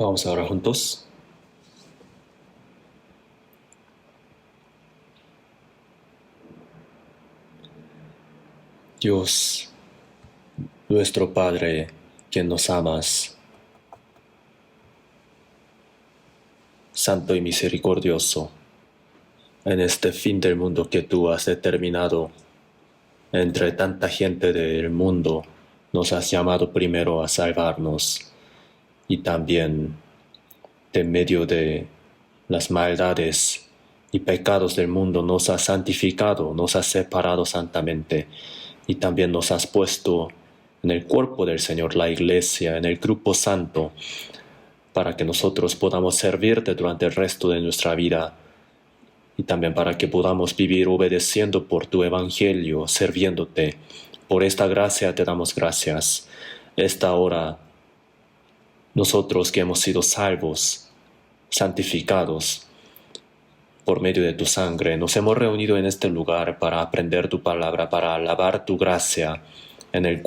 Vamos a orar juntos. Dios, nuestro Padre, que nos amas, santo y misericordioso, en este fin del mundo que tú has determinado, entre tanta gente del mundo, nos has llamado primero a salvarnos y también de medio de las maldades y pecados del mundo nos has santificado, nos has separado santamente y también nos has puesto en el cuerpo del Señor, la Iglesia, en el grupo santo, para que nosotros podamos servirte durante el resto de nuestra vida y también para que podamos vivir obedeciendo por tu Evangelio, sirviéndote. Por esta gracia te damos gracias. Esta hora, nosotros que hemos sido salvos, santificados por medio de tu sangre, nos hemos reunido en este lugar para aprender tu palabra, para alabar tu gracia en el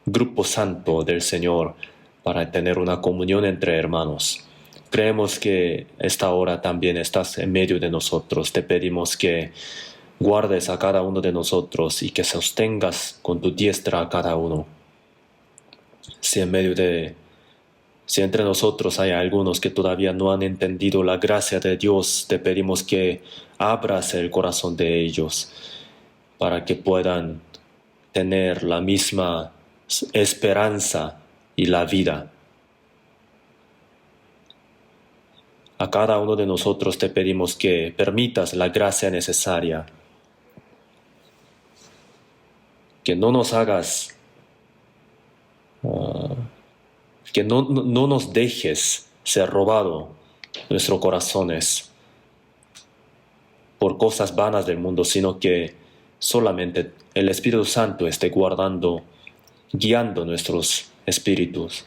grupo santo del Señor, para tener una comunión entre hermanos. Creemos que esta hora también estás en medio de nosotros. Te pedimos que guardes a cada uno de nosotros y que sostengas con tu diestra a cada uno. Si entre nosotros hay algunos que todavía no han entendido la gracia de Dios, te pedimos que abras el corazón de ellos para que puedan tener la misma esperanza y la vida. A cada uno de nosotros te pedimos que permitas la gracia necesaria, que no nos hagas, que no nos dejes ser robado nuestros corazones por cosas vanas del mundo, sino que solamente el Espíritu Santo esté guiando nuestros espíritus.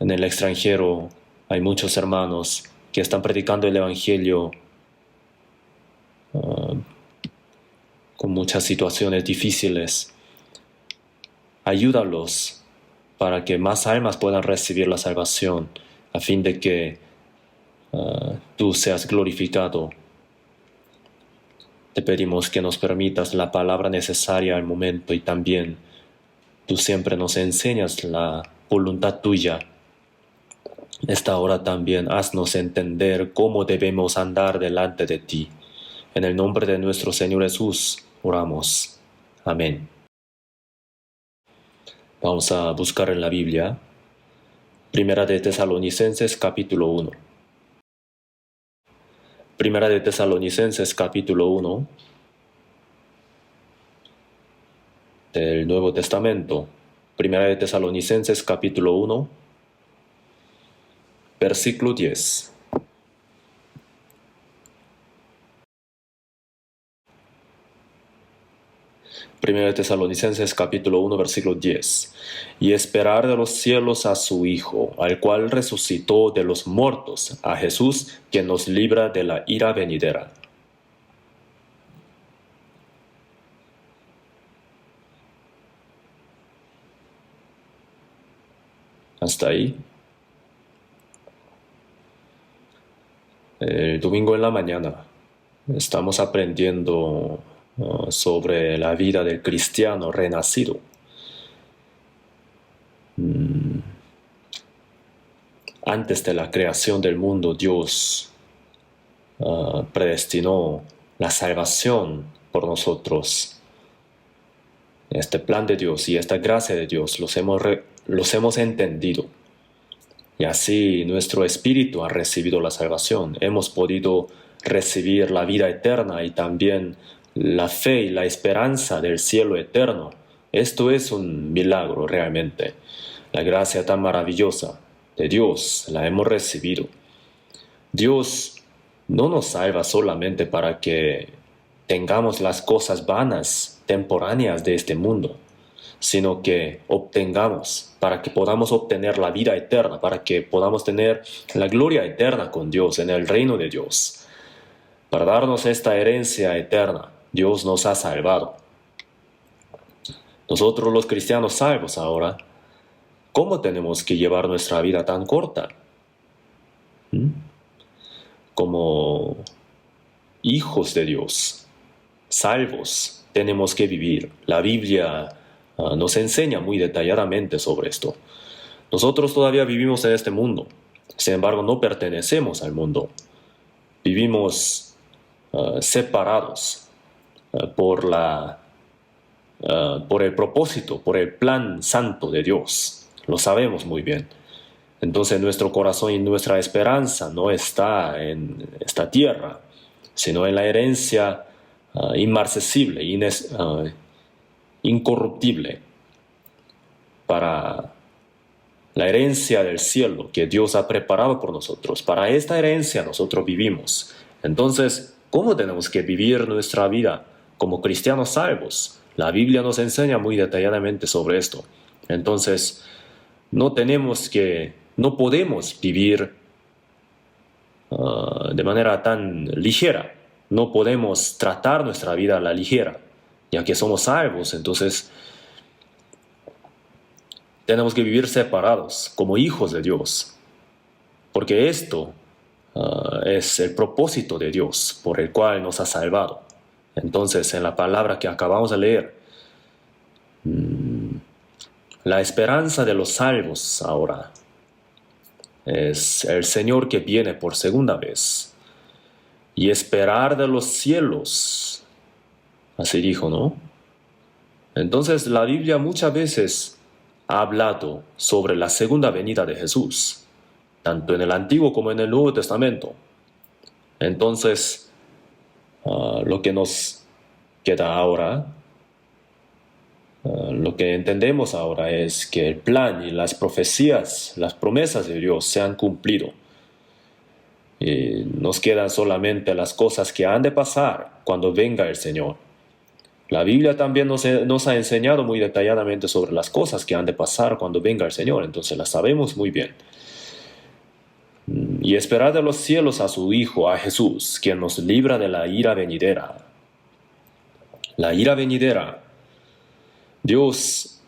En el extranjero hay muchos hermanos que están predicando el Evangelio con muchas situaciones difíciles. Ayúdalos para que más almas puedan recibir la salvación, a fin de que tú seas glorificado. Te pedimos que nos permitas la palabra necesaria al momento y también tú siempre nos enseñas la voluntad tuya. Esta hora también haznos entender cómo debemos andar delante de ti. En el nombre de nuestro Señor Jesús oramos. Amén. Vamos a buscar en la Biblia. Primera de Tesalonicenses capítulo 1. Primera de Tesalonicenses capítulo 1 del Nuevo Testamento. Primera de Tesalonicenses capítulo 1, versículo 10. Primera de Tesalonicenses capítulo 1, versículo 10. Y esperar de los cielos a su Hijo, al cual resucitó de los muertos, a Jesús, que nos libra de la ira venidera. Hasta ahí. El domingo en la mañana estamos aprendiendo sobre la vida del cristiano renacido. Antes de la creación del mundo, Dios predestinó la salvación por nosotros. Este plan de Dios y esta gracia de Dios los hemos entendido. Y así nuestro espíritu ha recibido la salvación. Hemos podido recibir la vida eterna y también la fe y la esperanza del cielo eterno. Esto es un milagro realmente. La gracia tan maravillosa de Dios la hemos recibido. Dios no nos salva solamente para que tengamos las cosas vanas, temporáneas de este mundo, sino que obtengamos, para que podamos obtener la vida eterna, para que podamos tener la gloria eterna con Dios en el reino de Dios. Para darnos esta herencia eterna, Dios nos ha salvado. Nosotros los cristianos salvos ahora, ¿cómo tenemos que llevar nuestra vida tan corta? ¿Mm? Como hijos de Dios, salvos, tenemos que vivir. La Biblia nos enseña muy detalladamente sobre esto. Nosotros todavía vivimos en este mundo, sin embargo no pertenecemos al mundo. Vivimos separados por el propósito, por el plan santo de Dios. Lo sabemos muy bien. Entonces nuestro corazón y nuestra esperanza no está en esta tierra, sino en la herencia inmarcesible, incorruptible, para la herencia del cielo que Dios ha preparado por nosotros. Para esta herencia nosotros vivimos. Entonces, ¿cómo tenemos que vivir nuestra vida como cristianos salvos? La Biblia nos enseña muy detalladamente sobre esto. Entonces, no podemos vivir de manera tan ligera. No podemos tratar nuestra vida a la ligera, ya que somos salvos. Entonces, tenemos que vivir separados como hijos de Dios, porque esto es el propósito de Dios por el cual nos ha salvado. Entonces, en la palabra que acabamos de leer, la esperanza de los salvos ahora es el Señor que viene por segunda vez, y esperar de los cielos, así dijo, ¿no? Entonces la Biblia muchas veces ha hablado sobre la segunda venida de Jesús, tanto en el Antiguo como en el Nuevo Testamento. Entonces, lo que nos queda ahora, lo que entendemos ahora es que el plan y las profecías, las promesas de Dios se han cumplido. Y nos quedan solamente las cosas que han de pasar cuando venga el Señor. La Biblia también nos ha enseñado muy detalladamente sobre las cosas que han de pasar cuando venga el Señor, entonces las sabemos muy bien. Y esperar de los cielos a su Hijo, a Jesús, quien nos libra de la ira venidera. La ira venidera. Dios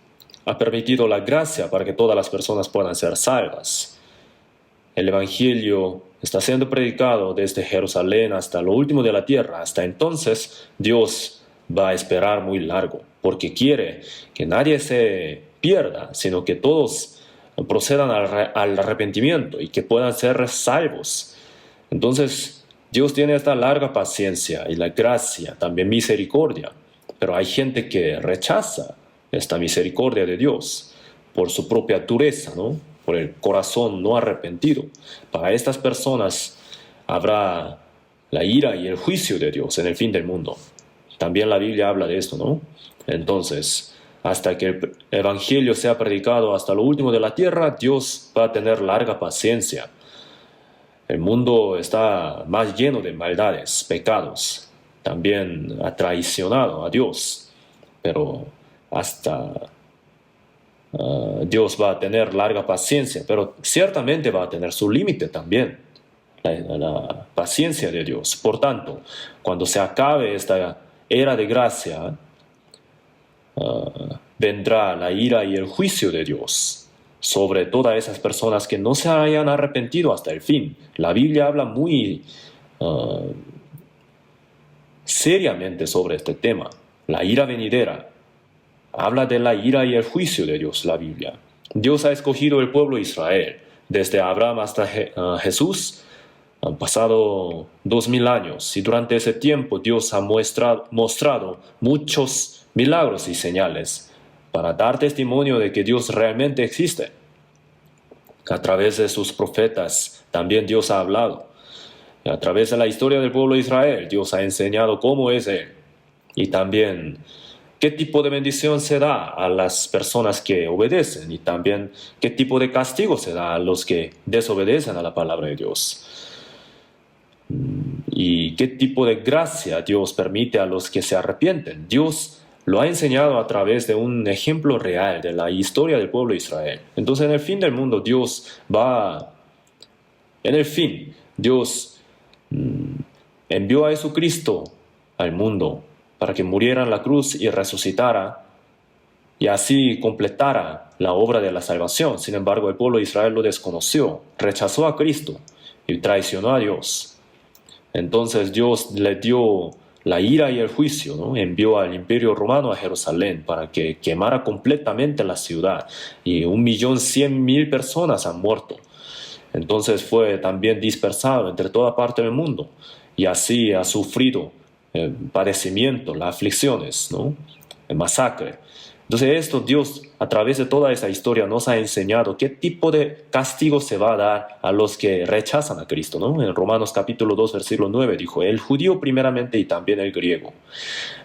ha permitido la gracia para que todas las personas puedan ser salvas. El Evangelio está siendo predicado desde Jerusalén hasta lo último de la tierra. Hasta entonces, Dios va a esperar muy largo, porque quiere que nadie se pierda, sino que todos procedan al arrepentimiento y que puedan ser salvos. Entonces, Dios tiene esta larga paciencia y la gracia, también misericordia, pero hay gente que rechaza esta misericordia de Dios por su propia dureza, ¿no? Por el corazón no arrepentido. Para estas personas habrá la ira y el juicio de Dios en el fin del mundo. También la Biblia habla de esto, ¿no? Entonces, hasta que el Evangelio sea predicado hasta lo último de la tierra, Dios va a tener larga paciencia. El mundo está más lleno de maldades, pecados. También ha traicionado a Dios. Pero hasta Dios va a tener larga paciencia, pero ciertamente va a tener su límite también. La paciencia de Dios. Por tanto, cuando se acabe esta era de gracia, vendrá la ira y el juicio de Dios sobre todas esas personas que no se hayan arrepentido hasta el fin. La Biblia habla muy seriamente sobre este tema, la ira venidera. Habla de la ira y el juicio de Dios, la Biblia. Dios ha escogido el pueblo de Israel, desde Abraham hasta Jesús. Han pasado 2000 años y durante ese tiempo Dios ha mostrado muchos milagros y señales para dar testimonio de que Dios realmente existe. A través de sus profetas también Dios ha hablado. A través de la historia del pueblo de Israel, Dios ha enseñado cómo es Él. Y también qué tipo de bendición se da a las personas que obedecen y también qué tipo de castigo se da a los que desobedecen a la palabra de Dios. Y qué tipo de gracia Dios permite a los que se arrepienten. Dios lo ha enseñado a través de un ejemplo real de la historia del pueblo de Israel. Entonces en el fin del mundo Dios envió a Jesucristo al mundo para que muriera en la cruz y resucitara y así completara la obra de la salvación. Sin embargo, el pueblo de Israel lo desconoció, rechazó a Cristo y traicionó a Dios. Entonces Dios le dio la ira y el juicio, ¿no? Envió al imperio romano a Jerusalén para que quemara completamente la ciudad y 1.100.000 personas han muerto. Entonces fue también dispersado entre toda parte del mundo y así ha sufrido el padecimiento, las aflicciones, ¿no? El masacre. Entonces esto Dios a través de toda esa historia nos ha enseñado qué tipo de castigo se va a dar a los que rechazan a Cristo, ¿no? En Romanos capítulo 2 versículo 9 dijo, el judío primeramente y también el griego.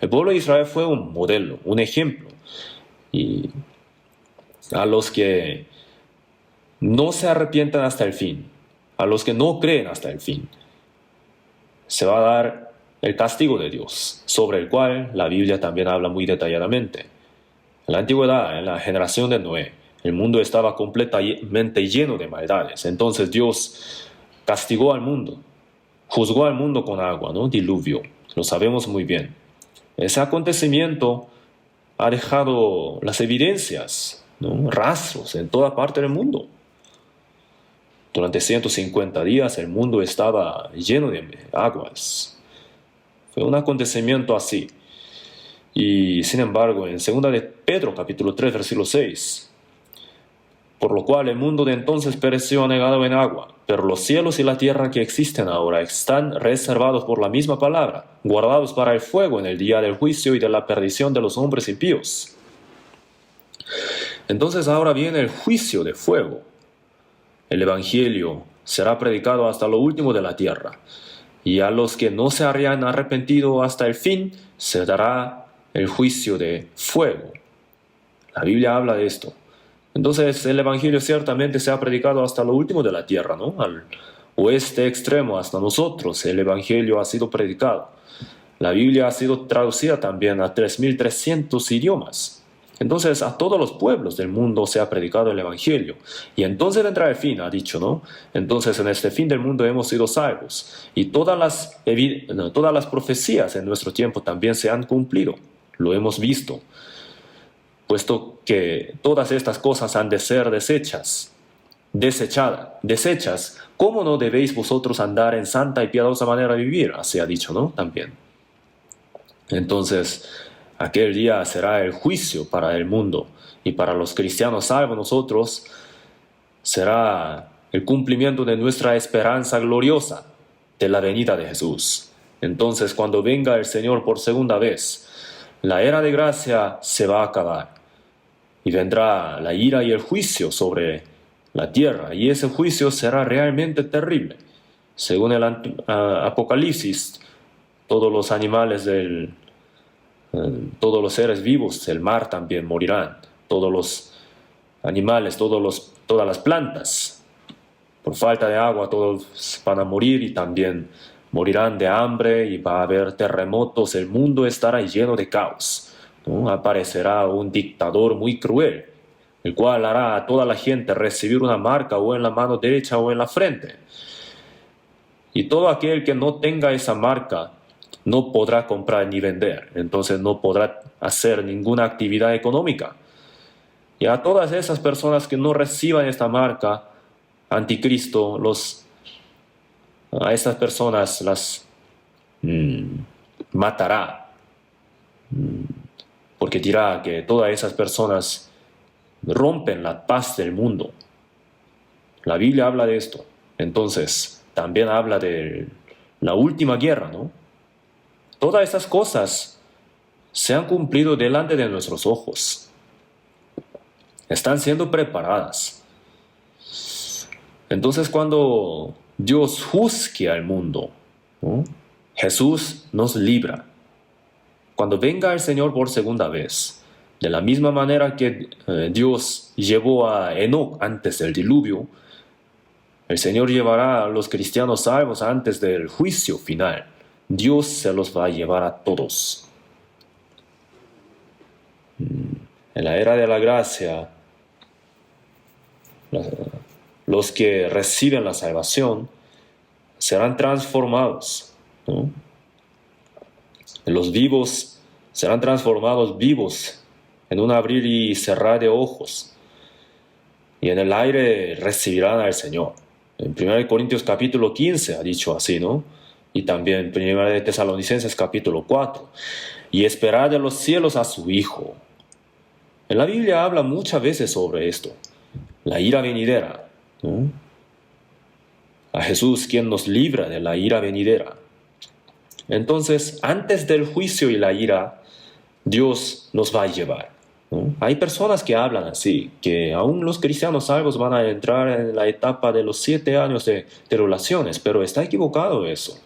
El pueblo de Israel fue un modelo, un ejemplo. Y a los que no se arrepientan hasta el fin, a los que no creen hasta el fin, se va a dar el castigo de Dios, sobre el cual la Biblia también habla muy detalladamente. En la antigüedad, en la generación de Noé, el mundo estaba completamente lleno de maldades. Entonces Dios castigó al mundo, juzgó al mundo con agua, ¿no? Diluvio, lo sabemos muy bien. Ese acontecimiento ha dejado las evidencias, ¿no? Rastros en toda parte del mundo. Durante 150 días el mundo estaba lleno de aguas. Fue un acontecimiento así. Y sin embargo, en 2 de Pedro, capítulo 3, versículo 6, por lo cual el mundo de entonces pereció anegado en agua, pero los cielos y la tierra que existen ahora están reservados por la misma palabra, guardados para el fuego en el día del juicio y de la perdición de los hombres impíos. Entonces ahora viene el juicio de fuego. El Evangelio será predicado hasta lo último de la tierra, y a los que no se hayan arrepentido hasta el fin se dará el juicio de fuego. La Biblia habla de esto. Entonces el Evangelio ciertamente se ha predicado hasta lo último de la tierra, ¿no? Al oeste extremo, hasta nosotros, el Evangelio ha sido predicado. La Biblia ha sido traducida también a 3.300 idiomas. Entonces a todos los pueblos del mundo se ha predicado el Evangelio. Y entonces vendrá el fin, ha dicho, ¿no? Entonces en este fin del mundo hemos sido salvos. Y todas las profecías en nuestro tiempo también se han cumplido. Lo hemos visto. Puesto que todas estas cosas han de ser desechas, ¿cómo no debéis vosotros andar en santa y piadosa manera de vivir? Así ha dicho, ¿no? También. Entonces, aquel día será el juicio para el mundo y para los cristianos salvos nosotros será el cumplimiento de nuestra esperanza gloriosa de la venida de Jesús. Entonces, cuando venga el Señor por segunda vez, la era de gracia se va a acabar y vendrá la ira y el juicio sobre la tierra, y ese juicio será realmente terrible. Según el Apocalipsis, todos los animales todos los seres vivos del mar también morirán, todos los animales, todas las plantas, por falta de agua todos van a morir y también morirán de hambre y va a haber terremotos, el mundo estará lleno de caos, ¿no? Aparecerá un dictador muy cruel, el cual hará a toda la gente recibir una marca o en la mano derecha o en la frente. Y todo aquel que no tenga esa marca no podrá comprar ni vender, entonces no podrá hacer ninguna actividad económica. Y a todas esas personas que no reciban esta marca, Anticristo a estas personas las matará, porque dirá que todas esas personas rompen la paz del mundo. La Biblia habla de esto. Entonces, también habla de la última guerra, ¿no? Todas estas cosas se han cumplido delante de nuestros ojos. Están siendo preparadas. Entonces, cuando Dios juzgue al mundo, ¿no? Jesús nos libra. Cuando venga el Señor por segunda vez, de la misma manera que Dios llevó a Enoc antes del diluvio, el Señor llevará a los cristianos salvos antes del juicio final. Dios se los va a llevar a todos. En la era de la gracia, los que reciben la salvación serán transformados, ¿no? Los vivos serán transformados vivos en un abrir y cerrar de ojos, y en el aire recibirán al Señor. En 1 Corintios capítulo 15 ha dicho así, ¿no? Y también en 1 de Tesalonicenses capítulo 4. Y esperar de los cielos a su Hijo. En la Biblia habla muchas veces sobre esto, la ira venidera, ¿no? A Jesús quien nos libra de la ira venidera. Entonces, antes del juicio y la ira, Dios nos va a llevar, ¿no? Hay personas que hablan así, que aún los cristianos salvos van a entrar en la etapa de los 7 años de tribulaciones, pero está equivocado eso.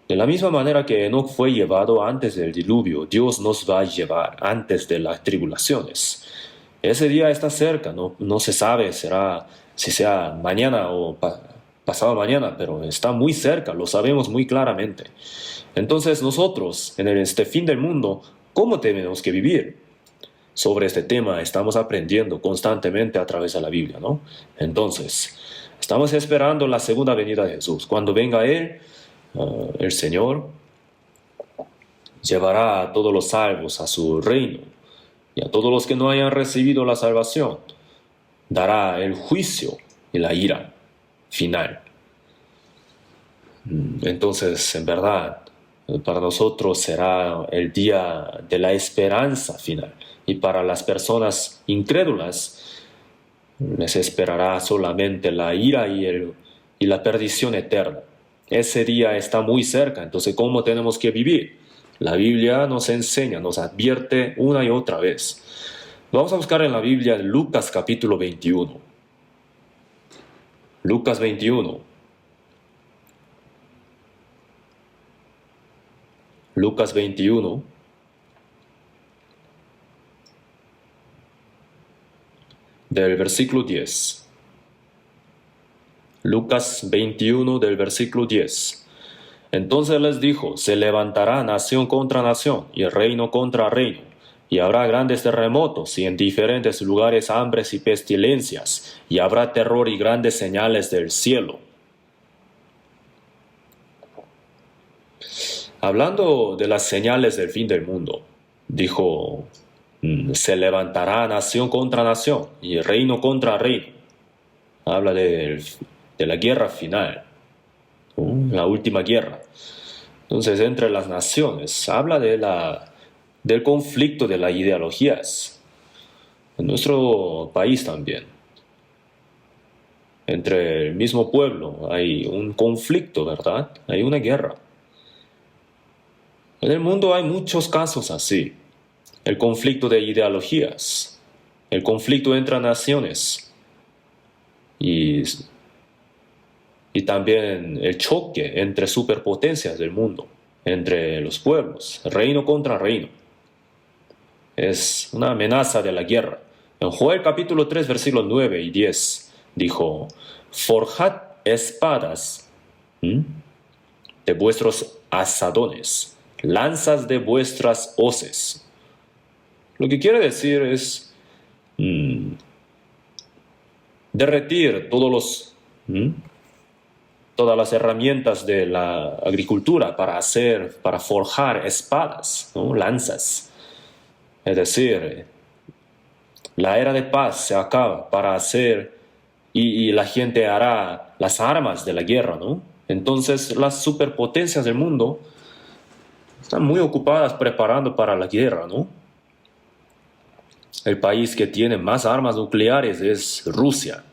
De la misma manera que Enoc fue llevado antes del diluvio, Dios nos va a llevar antes de las tribulaciones. Ese día está cerca, no se sabe si sea mañana o pasado mañana, pero está muy cerca, lo sabemos muy claramente. Entonces nosotros, en este fin del mundo, ¿cómo tenemos que vivir? Sobre este tema estamos aprendiendo constantemente a través de la Biblia, ¿no? Entonces, estamos esperando la segunda venida de Jesús. Cuando venga Él, el Señor llevará a todos los salvos a su reino, y a todos los que no hayan recibido la salvación dará el juicio y la ira final. Entonces, en verdad, para nosotros será el día de la esperanza final, y para las personas incrédulas les esperará solamente la ira y la perdición eterna. Ese día está muy cerca, entonces ¿cómo tenemos que vivir? La Biblia nos enseña, nos advierte una y otra vez. Vamos a buscar en la Biblia Lucas capítulo 21. Lucas 21. Lucas 21. Del versículo 10. Lucas 21 del versículo 10. Entonces les dijo, se levantará nación contra nación y reino contra reino, y habrá grandes terremotos y en diferentes lugares hambres y pestilencias, y habrá terror y grandes señales del cielo. Hablando de las señales del fin del mundo, dijo, se levantará nación contra nación y reino contra reino. Habla de la guerra final, la última guerra. Entonces, entre las naciones, habla del conflicto de las ideologías. En nuestro país también. Entre el mismo pueblo hay un conflicto, ¿verdad? Hay una guerra. En el mundo hay muchos casos así. El conflicto de ideologías, el conflicto entre naciones y también el choque entre superpotencias del mundo, entre los pueblos, reino contra reino. Es una amenaza de la guerra. En Joel capítulo 3, versículos 9 y 10 dijo, forjad espadas de vuestros asadones, lanzas de vuestras hoces. Lo que quiere decir es derretir todas las herramientas de la agricultura para forjar espadas, ¿no? Lanzas. Es decir, la era de paz se acaba para hacer y la gente hará las armas de la guerra, ¿no? Entonces las superpotencias del mundo están muy ocupadas preparando para la guerra, ¿no? El país que tiene más armas nucleares es Rusia.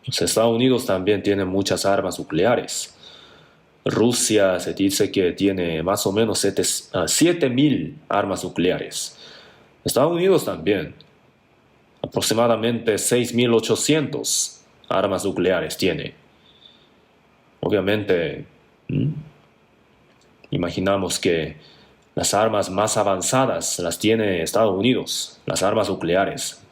Los Estados Unidos también tienen muchas armas nucleares. Rusia se dice que tiene más o menos 7.000 armas nucleares. Estados Unidos también. Aproximadamente 6.800 armas nucleares tiene. Obviamente, imaginamos que las armas más avanzadas las tiene Estados Unidos, las armas nucleares.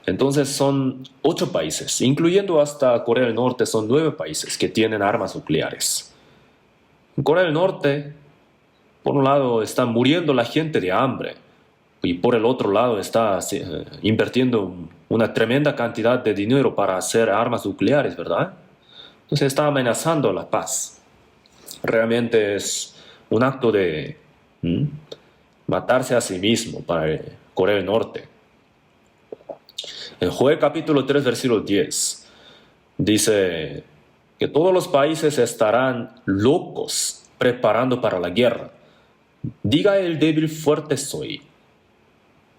Entonces son 8 países, incluyendo hasta Corea del Norte, son 9 países que tienen armas nucleares. En Corea del Norte, por un lado, está muriendo la gente de hambre y por el otro lado está invirtiendo una tremenda cantidad de dinero para hacer armas nucleares, ¿verdad? Entonces está amenazando la paz. realmente es un acto de matarse a sí mismo para Corea del Norte. En Joel capítulo 3, versículo 10, dice que todos los países estarán locos preparando para la guerra. Diga el débil, fuerte soy.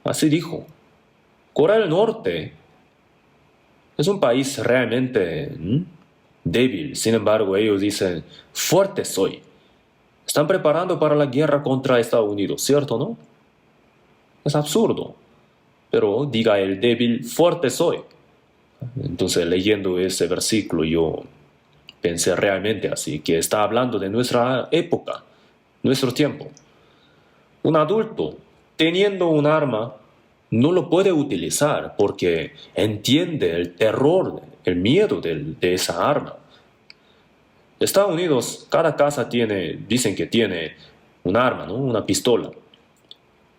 Así dijo. Corea del Norte es un país realmente débil. Sin embargo, ellos dicen, fuerte soy. Están preparando para la guerra contra Estados Unidos, ¿cierto, no? Es absurdo. Pero diga el débil, fuerte soy. Entonces, leyendo ese versículo, yo pensé realmente así, que está hablando de nuestra época, nuestro tiempo. Un adulto, teniendo un arma, no lo puede utilizar porque entiende el terror, el miedo de esa arma. Estados Unidos, cada casa dicen que tiene un arma, ¿no? Una pistola,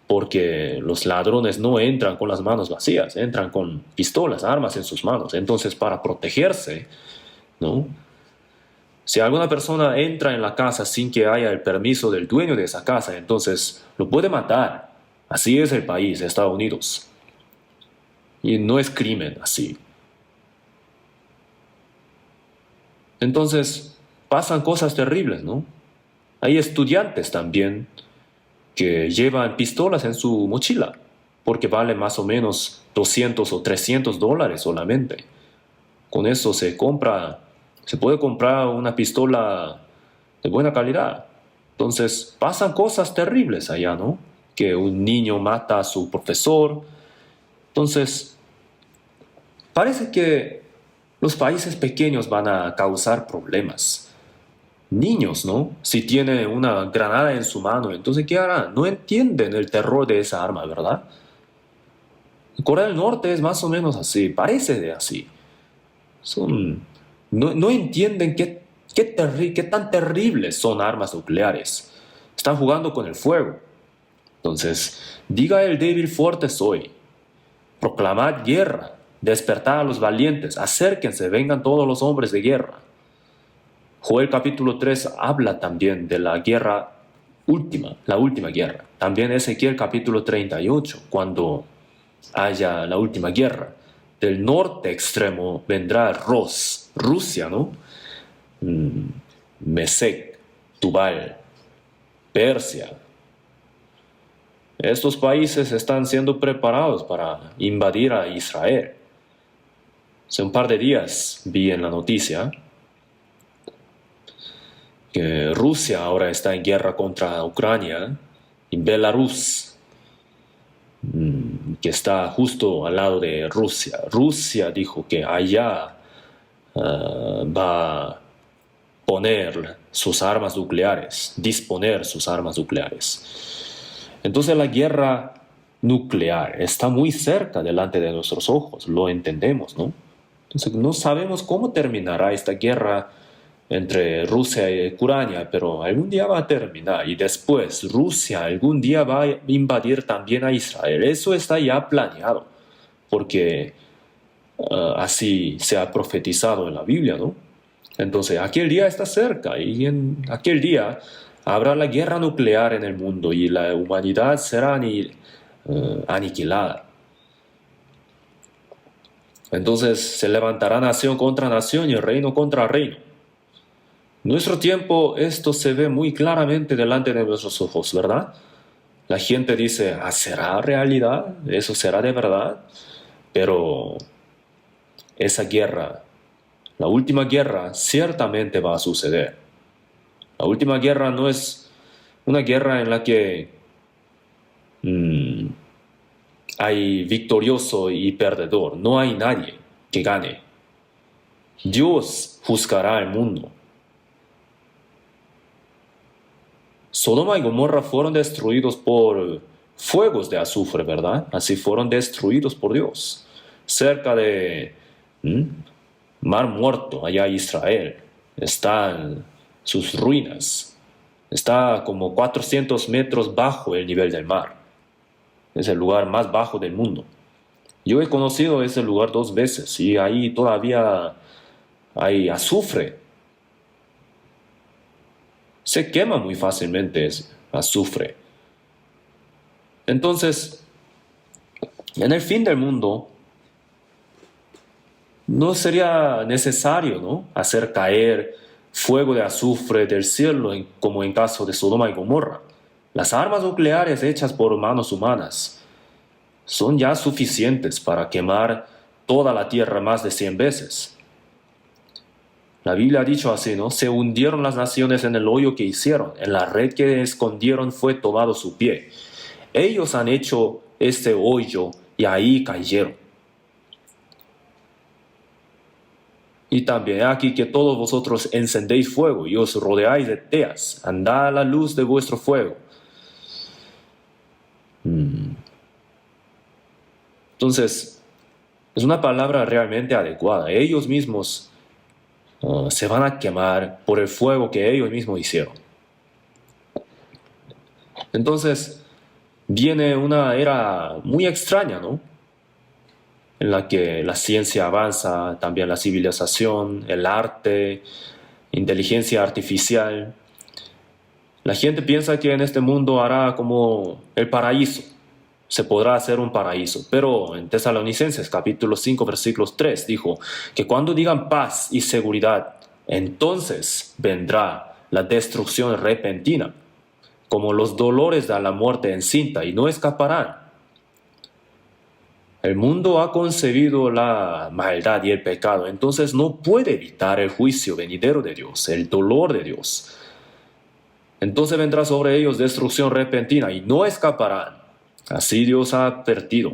porque los ladrones no entran con las manos vacías, entran con pistolas, armas en sus manos. Entonces, para protegerse, ¿no? Si alguna persona entra en la casa sin que haya el permiso del dueño de esa casa, entonces lo puede matar. Así es el país, Estados Unidos. Y no es crimen así. Entonces, pasan cosas terribles, ¿no? Hay estudiantes también que llevan pistolas en su mochila, porque vale más o menos 200 o 300 dólares solamente. Con eso se puede comprar una pistola de buena calidad. Entonces, pasan cosas terribles allá, ¿no? Que un niño mata a su profesor. Entonces, parece que los países pequeños van a causar problemas. Niños, ¿no? Si tiene una granada en su mano, entonces ¿qué harán? No entienden el terror de esa arma, ¿verdad? Corea del Norte es más o menos así, parece de así. No entienden qué tan terribles son armas nucleares. Están jugando con el fuego. Entonces, diga el débil, fuerte soy. Proclamad guerra, despertad a los valientes, acérquense, vengan todos los hombres de guerra. Joel capítulo 3 habla también de la guerra última, la última guerra. También Ezequiel capítulo 38, cuando haya la última guerra. Del norte extremo vendrá Rusia, ¿no? Mesec, Tubal, Persia. Estos países están siendo preparados para invadir a Israel. Hace un par de días vi en la noticia que Rusia ahora está en guerra contra Ucrania y Belarus, que está justo al lado de Rusia. Rusia dijo que allá va a poner sus armas nucleares, disponer sus armas nucleares. Entonces la guerra nuclear está muy cerca delante de nuestros ojos, lo entendemos, ¿no? Entonces no sabemos cómo terminará esta guerra entre Rusia y Ucrania, pero algún día va a terminar y después Rusia algún día va a invadir también a Israel. Eso está ya planeado, porque así se ha profetizado en la Biblia, ¿no? Entonces aquel día está cerca y en aquel día habrá la guerra nuclear en el mundo y la humanidad será aniquilada. Entonces se levantará nación contra nación y reino contra reino. En nuestro tiempo esto se ve muy claramente delante de nuestros ojos, ¿verdad? La gente dice, ¿será realidad? ¿Eso será de verdad? Pero esa guerra, la última guerra, ciertamente va a suceder. La última guerra no es una guerra en la que hay victorioso y perdedor. No hay nadie que gane. Dios juzgará al mundo. Sodoma y Gomorra fueron destruidos por fuegos de azufre, ¿verdad? Así fueron destruidos por Dios. Cerca de Mar Muerto, allá en Israel, están sus ruinas. Está como 400 metros bajo el nivel del mar. Es el lugar más bajo del mundo. Yo he conocido ese lugar 2 veces y ahí todavía hay azufre. se quema muy fácilmente ese azufre. Entonces, en el fin del mundo, no sería necesario, ¿no?, hacer caer fuego de azufre del cielo como en caso de Sodoma y Gomorra. Las armas nucleares hechas por manos humanas son ya suficientes para quemar toda la tierra más de 100 veces. La Biblia ha dicho así, ¿no? Se hundieron las naciones en el hoyo que hicieron, en la red que escondieron fue tomado su pie. Ellos han hecho este hoyo y ahí cayeron. Y también aquí que todos vosotros encendéis fuego y os rodeáis de teas, andad a la luz de vuestro fuego. Entonces, es una palabra realmente adecuada. Ellos mismos se van a quemar por el fuego que ellos mismos hicieron. Entonces, viene una era muy extraña, ¿no?, en la que la ciencia avanza, también la civilización, el arte, inteligencia artificial. La gente piensa que en este mundo hará como el paraíso, se podrá hacer un paraíso, pero en Tesalonicenses capítulo 5 versículos 3 dijo que cuando digan paz y seguridad, entonces vendrá la destrucción repentina, como los dolores de la muerte encinta, y no escaparán. El mundo ha concebido la maldad y el pecado, entonces no puede evitar el juicio venidero de Dios, el dolor de Dios. Entonces vendrá sobre ellos destrucción repentina y no escaparán. Así Dios ha advertido,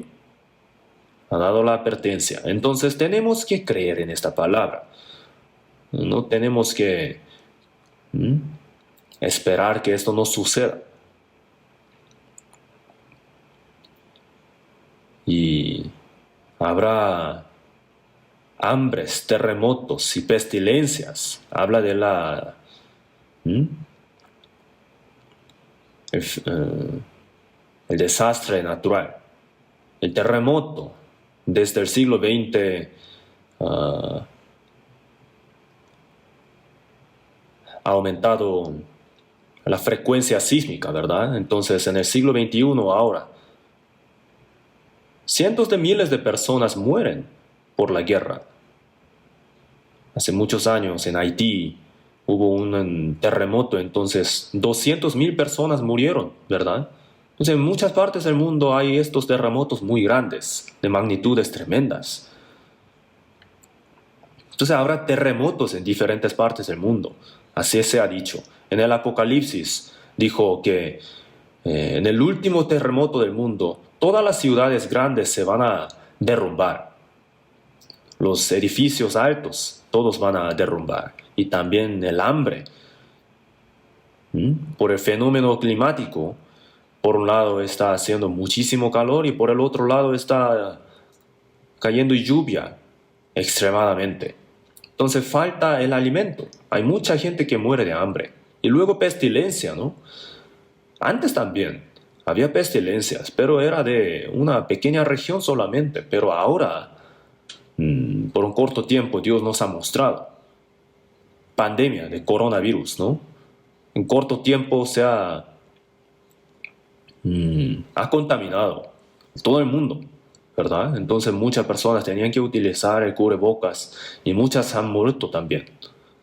ha dado la advertencia. Entonces tenemos que creer en esta palabra. No tenemos que esperar que esto no suceda. Y habrá hambres, terremotos y pestilencias. Habla de el desastre natural. El terremoto desde el siglo XX ha aumentado la frecuencia sísmica, ¿verdad? Entonces en el siglo XXI ahora, cientos de miles de personas mueren por la guerra. Hace muchos años en Haití hubo un terremoto, entonces 200,000 personas murieron, ¿verdad? Entonces en muchas partes del mundo hay estos terremotos muy grandes, de magnitudes tremendas. Entonces habrá terremotos en diferentes partes del mundo, así se ha dicho. En el Apocalipsis dijo que en el último terremoto del mundo, todas las ciudades grandes se van a derrumbar. Los edificios altos, todos van a derrumbar. Y también el hambre. Por el fenómeno climático, por un lado está haciendo muchísimo calor y por el otro lado está cayendo lluvia extremadamente. Entonces falta el alimento. Hay mucha gente que muere de hambre. Y luego pestilencia, ¿no? Antes también había pestilencias, pero era de una pequeña región solamente. Pero ahora, por un corto tiempo, Dios nos ha mostrado pandemia de coronavirus, ¿no? En corto tiempo ha contaminado todo el mundo, ¿verdad? Entonces muchas personas tenían que utilizar el cubrebocas y muchas han muerto también.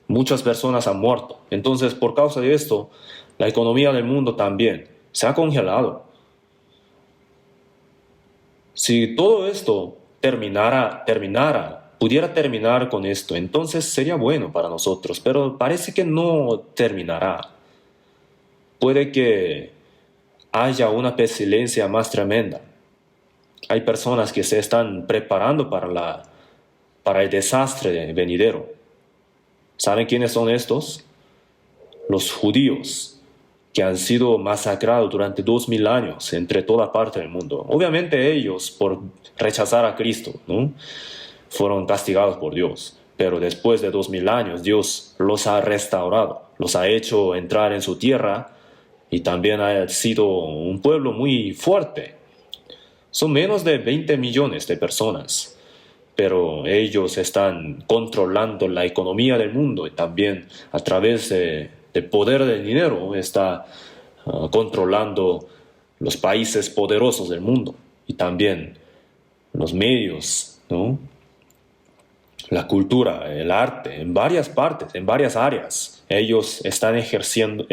Muchas personas han muerto. Entonces, por causa de esto, la economía del mundo también se ha congelado. Si todo esto pudiera terminar con esto, entonces sería bueno para nosotros, pero parece que no terminará. Puede que haya una pestilencia más tremenda. Hay personas que se están preparando para el desastre venidero. ¿Saben quiénes son estos? Los judíos, que han sido masacrados durante 2000 años entre toda parte del mundo. Obviamente ellos, por rechazar a Cristo, ¿no?, fueron castigados por Dios. Pero después de 2000 años, Dios los ha restaurado, los ha hecho entrar en su tierra y también ha sido un pueblo muy fuerte. Son menos de 20 millones de personas, pero ellos están controlando la economía del mundo y también a través de del poder del dinero está controlando los países poderosos del mundo y también los medios, ¿no? La cultura, el arte, en varias partes, en varias áreas. Ellos están ejerciendo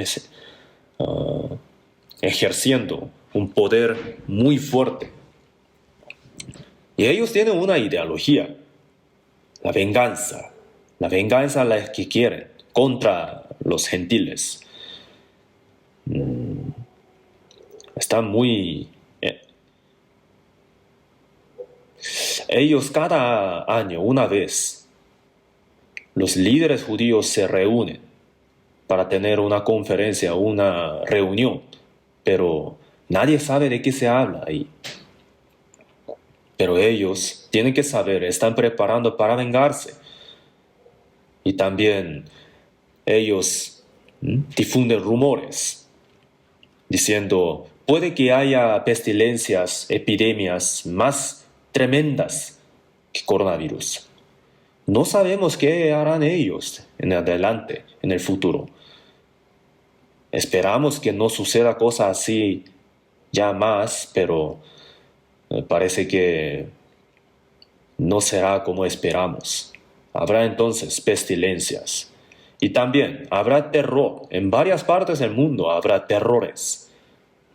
un poder muy fuerte. Y ellos tienen una ideología, la venganza la que quieren contra los gentiles. Están muy... Ellos cada año, una vez, los líderes judíos se reúnen para tener una conferencia, una reunión, pero nadie sabe de qué se habla ahí. Pero ellos tienen que saber, están preparando para vengarse. Y también ellos difunden rumores, diciendo, puede que haya pestilencias, epidemias más tremendas que coronavirus. No sabemos qué harán ellos en adelante, en el futuro. Esperamos que no suceda cosas así ya más, pero parece que no será como esperamos. Habrá entonces pestilencias. Y también habrá terror. En varias partes del mundo habrá terrores,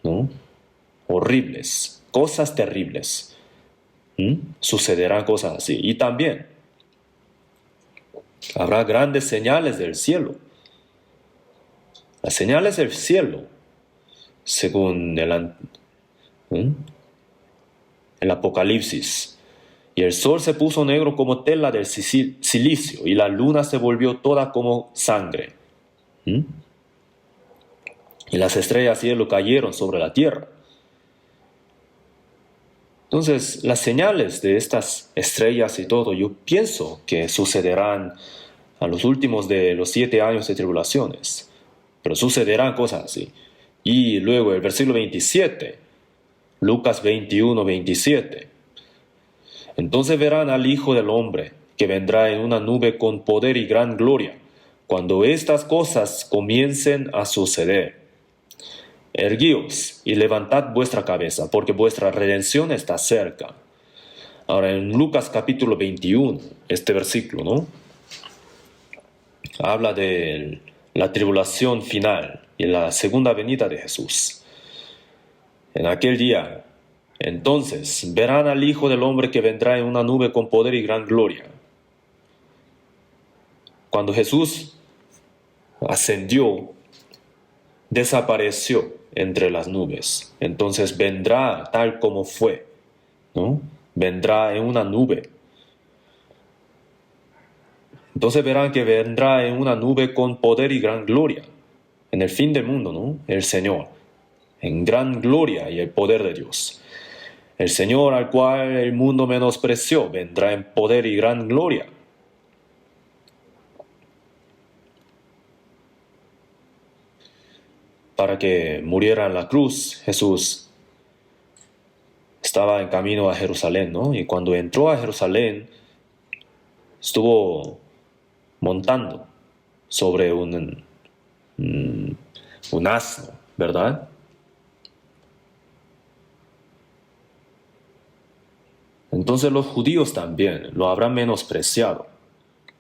¿no? Horribles, cosas terribles. Sucederán cosas así. Y también habrá grandes señales del cielo. Las señales del cielo, según el Apocalipsis. Y el sol se puso negro como tela del silicio, y la luna se volvió toda como sangre. Y las estrellas del cielo cayeron sobre la tierra. Entonces, las señales de estas estrellas y todo, yo pienso que sucederán a los últimos de los 7 años de tribulaciones. Pero sucederán cosas así. Y luego el versículo 27, Lucas 21, 27. Entonces verán al Hijo del Hombre, que vendrá en una nube con poder y gran gloria, cuando estas cosas comiencen a suceder. Erguíos y levantad vuestra cabeza, porque vuestra redención está cerca. Ahora en Lucas capítulo 21, este versículo, ¿no? Habla de la tribulación final y la segunda venida de Jesús. En aquel día, entonces, verán al Hijo del Hombre que vendrá en una nube con poder y gran gloria. Cuando Jesús ascendió, desapareció entre las nubes. Entonces vendrá tal como fue, ¿no? Vendrá en una nube. Entonces verán que vendrá en una nube con poder y gran gloria. En el fin del mundo, ¿no? El Señor. En gran gloria y el poder de Dios. El Señor al cual el mundo menospreció vendrá en poder y gran gloria. Para que muriera en la cruz, Jesús estaba en camino a Jerusalén, ¿no? Y cuando entró a Jerusalén, estuvo montando sobre un asno, ¿verdad? Entonces los judíos también lo habrán menospreciado.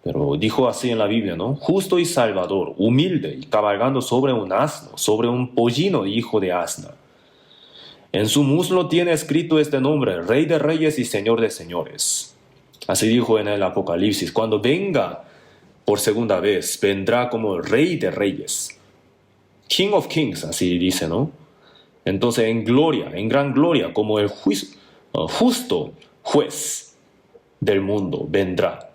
Pero dijo así en la Biblia, ¿no? Justo y salvador, humilde y cabalgando sobre un asno, sobre un pollino hijo de asna. En su muslo tiene escrito este nombre, Rey de Reyes y Señor de Señores. Así dijo en el Apocalipsis, cuando venga por segunda vez, vendrá como Rey de Reyes. King of Kings, así dice, ¿no? Entonces en gloria, en gran gloria, como el justo juez del mundo vendrá.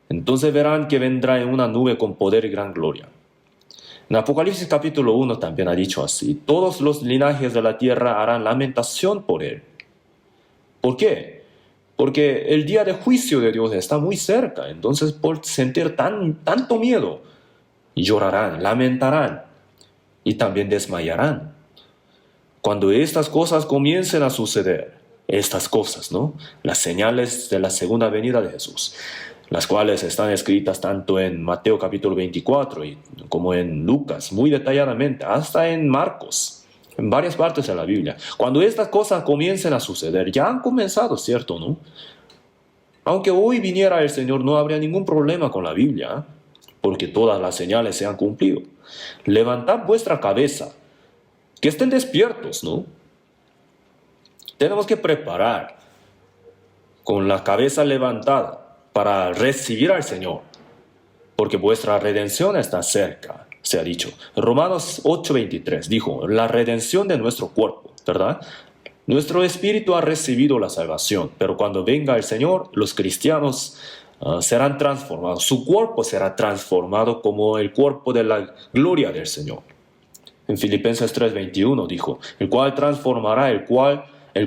Entonces verán que vendrá en una nube con poder y gran gloria. En Apocalipsis capítulo 1 también ha dicho así, todos los linajes de la tierra harán lamentación por él. ¿Por qué? Porque el día de juicio de Dios está muy cerca. Entonces por sentir tanto miedo, llorarán, lamentarán y también desmayarán. Cuando estas cosas comiencen a suceder, estas cosas, ¿no? Las señales de la segunda venida de Jesús. las cuales están escritas tanto en Mateo capítulo 24 como en Lucas, muy detalladamente, hasta en Marcos, en varias partes de la Biblia. Cuando estas cosas comiencen a suceder, ya han comenzado, ¿cierto, no? Aunque hoy viniera el Señor, no habría ningún problema con la Biblia, porque todas las señales se han cumplido. Levantad vuestra cabeza, que estén despiertos, ¿no? Tenemos que preparar con la cabeza levantada para recibir al Señor, porque vuestra redención está cerca, se ha dicho. Romanos 8:23 dijo, la redención de nuestro cuerpo, ¿verdad? Nuestro espíritu ha recibido la salvación, pero cuando venga el Señor, los cristianos serán transformados. Su cuerpo será transformado como el cuerpo de la gloria del Señor. En Filipenses 3:21 dijo, el cual transformará el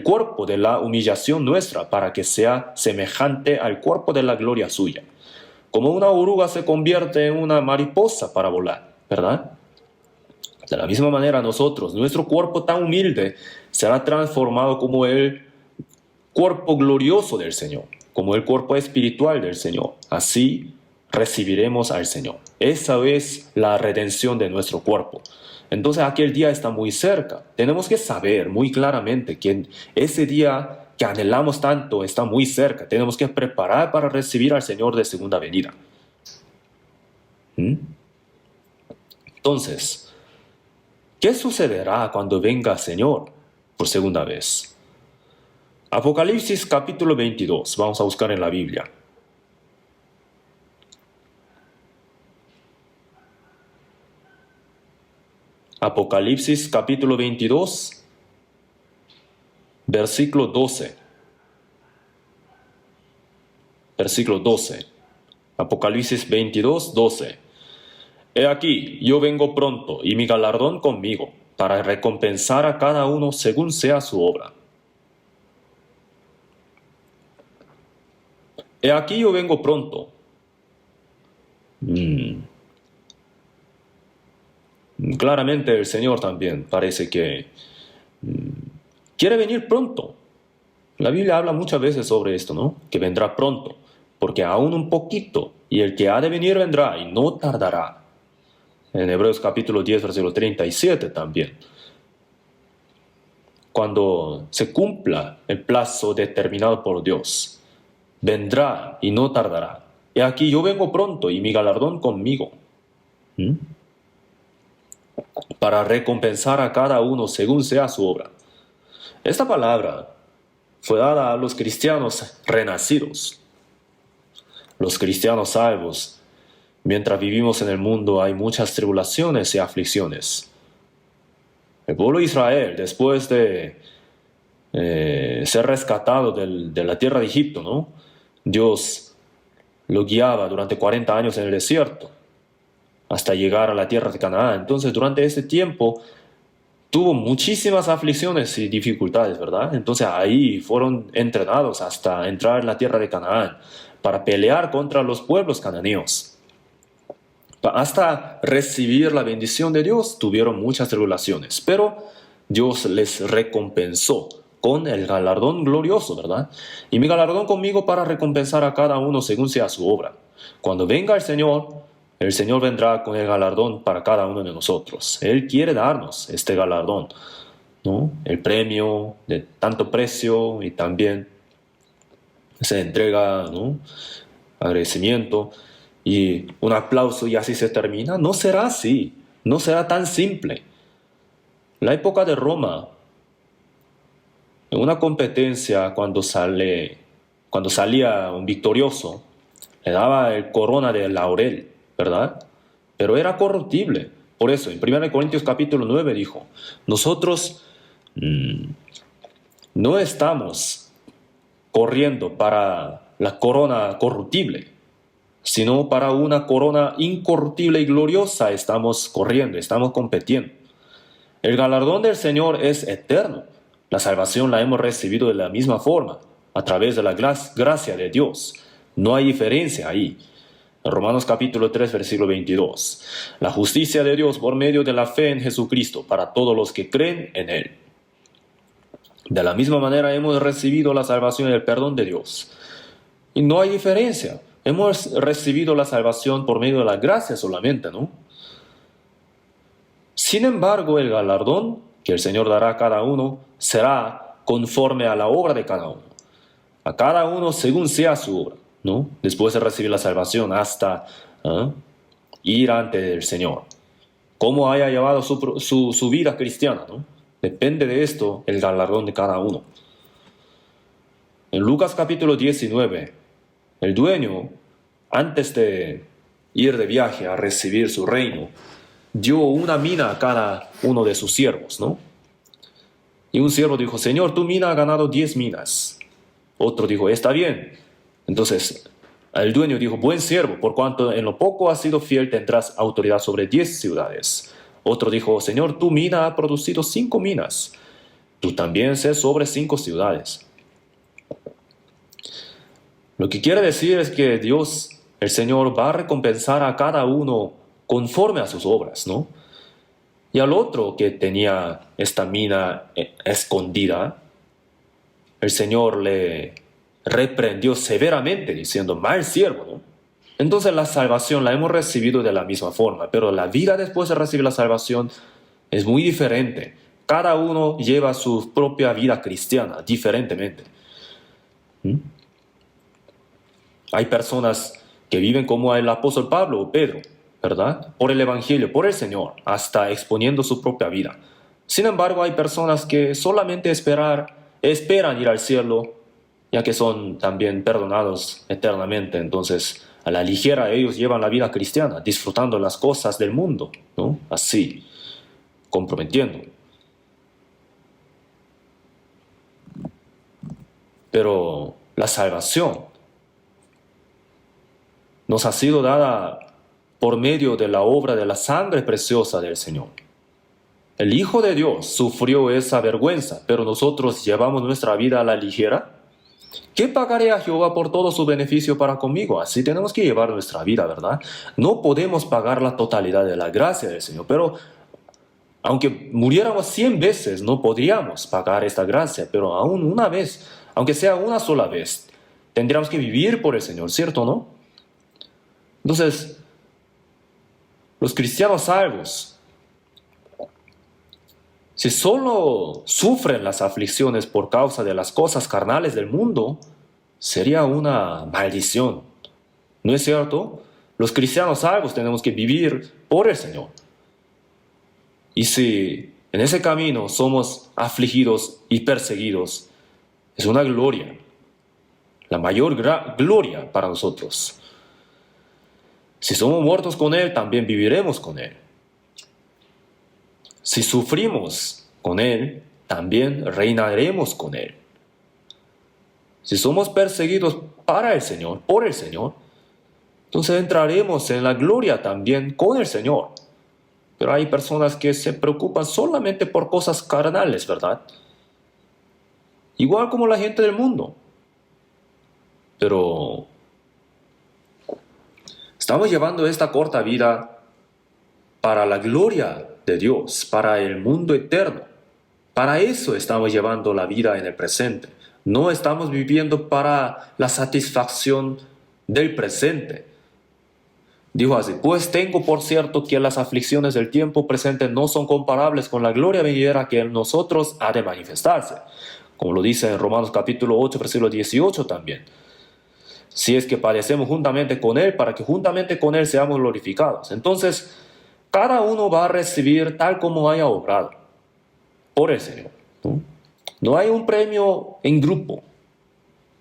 cuerpo de la humillación nuestra para que sea semejante al cuerpo de la gloria suya. Como una oruga se convierte en una mariposa para volar, ¿verdad? De la misma manera nosotros, nuestro cuerpo tan humilde, será transformado como el cuerpo glorioso del Señor, como el cuerpo espiritual del Señor. Así recibiremos al Señor. Esa es la redención de nuestro cuerpo. Entonces aquel día está muy cerca. Tenemos que saber muy claramente que ese día que anhelamos tanto está muy cerca. Tenemos que preparar para recibir al Señor de segunda venida. Entonces, ¿qué sucederá cuando venga el Señor por segunda vez? Apocalipsis capítulo 22. Vamos a buscar en la Biblia. Apocalipsis capítulo 22, versículo 12. Versículo 12. Apocalipsis 22, 12. He aquí, yo vengo pronto, y mi galardón conmigo, para recompensar a cada uno según sea su obra. He aquí, yo vengo pronto. Claramente el Señor también parece que quiere venir pronto. La Biblia habla muchas veces sobre esto, ¿no? Que vendrá pronto, porque aún un poquito, y el que ha de venir vendrá y no tardará. En Hebreos capítulo 10, versículo 37 también. Cuando se cumpla el plazo determinado por Dios, vendrá y no tardará. Y aquí yo vengo pronto y mi galardón conmigo. Para recompensar a cada uno según sea su obra. Esta palabra fue dada a los cristianos renacidos, los cristianos salvos. Mientras vivimos en el mundo hay muchas tribulaciones y aflicciones. El pueblo de Israel, después de ser rescatado de la tierra de Egipto, ¿no? Dios lo guiaba durante 40 años en el desierto hasta llegar a la tierra de Canaán. Entonces, durante ese tiempo tuvo muchísimas aflicciones y dificultades, ¿verdad? Entonces ahí fueron entrenados hasta entrar en la tierra de Canaán para pelear contra los pueblos cananeos. Hasta recibir la bendición de Dios tuvieron muchas tribulaciones, pero Dios les recompensó con el galardón glorioso, ¿verdad? Y mi galardón conmigo para recompensar a cada uno según sea su obra. Cuando venga el Señor vendrá con el galardón para cada uno de nosotros. Él quiere darnos este galardón, ¿no? El premio de tanto precio y también se entrega, ¿no? Agradecimiento y un aplauso y así se termina. No será así, no será tan simple. La época de Roma, en una competencia cuando salía un victorioso, le daba el corona de laurel, ¿verdad? Pero era corruptible. Por eso, en 1 Corintios capítulo 9 dijo, nosotros no estamos corriendo para la corona corruptible, sino para una corona incorruptible y gloriosa estamos corriendo, estamos compitiendo. El galardón del Señor es eterno. La salvación la hemos recibido de la misma forma, a través de la gracia de Dios. No hay diferencia ahí. En Romanos capítulo 3, versículo 22. La justicia de Dios por medio de la fe en Jesucristo para todos los que creen en Él. De la misma manera hemos recibido la salvación y el perdón de Dios. Y no hay diferencia. Hemos recibido la salvación por medio de la gracia solamente, ¿no? Sin embargo, el galardón que el Señor dará a cada uno será conforme a la obra de cada uno. A cada uno según sea su obra, ¿no? Después de recibir la salvación hasta ir ante el Señor. Cómo haya llevado su vida cristiana, ¿no? Depende de esto el galardón de cada uno. En Lucas capítulo 19, el dueño, antes de ir de viaje a recibir su reino, dio una mina a cada uno de sus siervos, ¿no? Y un siervo dijo, Señor, tu mina ha ganado 10 minas. Otro dijo, está bien. Entonces, el dueño dijo, buen siervo, por cuanto en lo poco has sido fiel, tendrás autoridad sobre 10 ciudades. Otro dijo, Señor, tu mina ha producido 5 minas. Tú también sé sobre 5 ciudades. Lo que quiere decir es que Dios, el Señor, va a recompensar a cada uno conforme a sus obras, ¿no? Y al otro que tenía esta mina escondida, el Señor le reprendió severamente diciendo, mal siervo, ¿no? Entonces la salvación la hemos recibido de la misma forma, pero la vida después de recibir la salvación es muy diferente. Cada uno lleva su propia vida cristiana diferentemente. ¿Mm? Hay personas que viven como el apóstol Pablo o Pedro, ¿verdad? Por el Evangelio, por el Señor, hasta exponiendo su propia vida. Sin embargo, hay personas que solamente esperan ir al cielo, ya que son también perdonados eternamente. Entonces, a la ligera ellos llevan la vida cristiana, disfrutando las cosas del mundo, ¿no? Así, comprometiendo. Pero la salvación nos ha sido dada por medio de la obra de la sangre preciosa del Señor. El Hijo de Dios sufrió esa vergüenza, pero nosotros llevamos nuestra vida a la ligera. ¿Qué pagaré a Jehová por todo su beneficio para conmigo? Así tenemos que llevar nuestra vida, ¿verdad? No podemos pagar la totalidad de la gracia del Señor, pero aunque muriéramos 100 veces, no podríamos pagar esta gracia, pero aún una vez, aunque sea una sola vez, tendríamos que vivir por el Señor, ¿cierto, no? Entonces, los cristianos salvos, si solo sufren las aflicciones por causa de las cosas carnales del mundo, sería una maldición. ¿No es cierto? Los cristianos salvos tenemos que vivir por el Señor. Y si en ese camino somos afligidos y perseguidos, es una gloria, la mayor gloria para nosotros. Si somos muertos con Él, también viviremos con Él. Si sufrimos con Él, también reinaremos con Él. Si somos perseguidos para el Señor, por el Señor, entonces entraremos en la gloria también con el Señor. Pero hay personas que se preocupan solamente por cosas carnales, ¿verdad? Igual como la gente del mundo. Pero estamos llevando esta corta vida para la gloria de Dios, para el mundo eterno. Para eso estamos llevando la vida en el presente. No estamos viviendo para la satisfacción del presente. Dijo así, pues tengo por cierto que las aflicciones del tiempo presente no son comparables con la gloria venidera que en nosotros ha de manifestarse. Como lo dice en Romanos capítulo 8, versículo 18 también. Si es que padecemos juntamente con Él, para que juntamente con Él seamos glorificados. Entonces, cada uno va a recibir tal como haya obrado por el Señor. No hay un premio en grupo,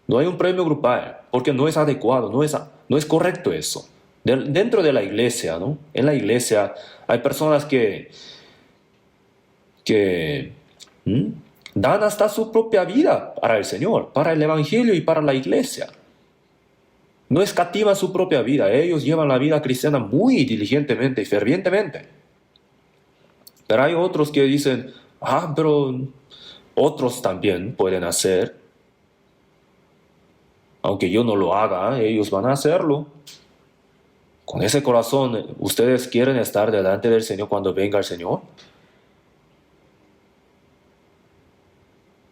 no hay un premio grupal, porque no es adecuado, no es correcto eso. Dentro de la iglesia, ¿no? En la iglesia hay personas que dan hasta su propia vida para el Señor, para el Evangelio y para la iglesia. No escatiman su propia vida, ellos llevan la vida cristiana muy diligentemente y fervientemente. Pero hay otros que dicen, pero otros también pueden hacer. Aunque yo no lo haga, ellos van a hacerlo. Con ese corazón, ¿ustedes quieren estar delante del Señor cuando venga el Señor?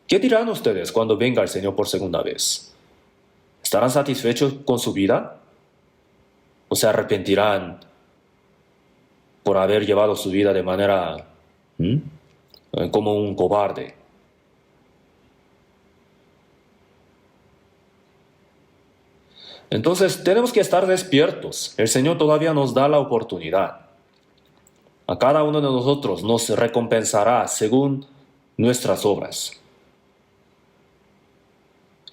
¿Qué dirán ustedes cuando venga el Señor por segunda vez? ¿Estarán satisfechos con su vida? o se arrepentirán por haber llevado su vida de manera como un cobarde. Entonces tenemos que estar despiertos. El Señor todavía nos da la oportunidad. A cada uno de nosotros nos recompensará según nuestras obras.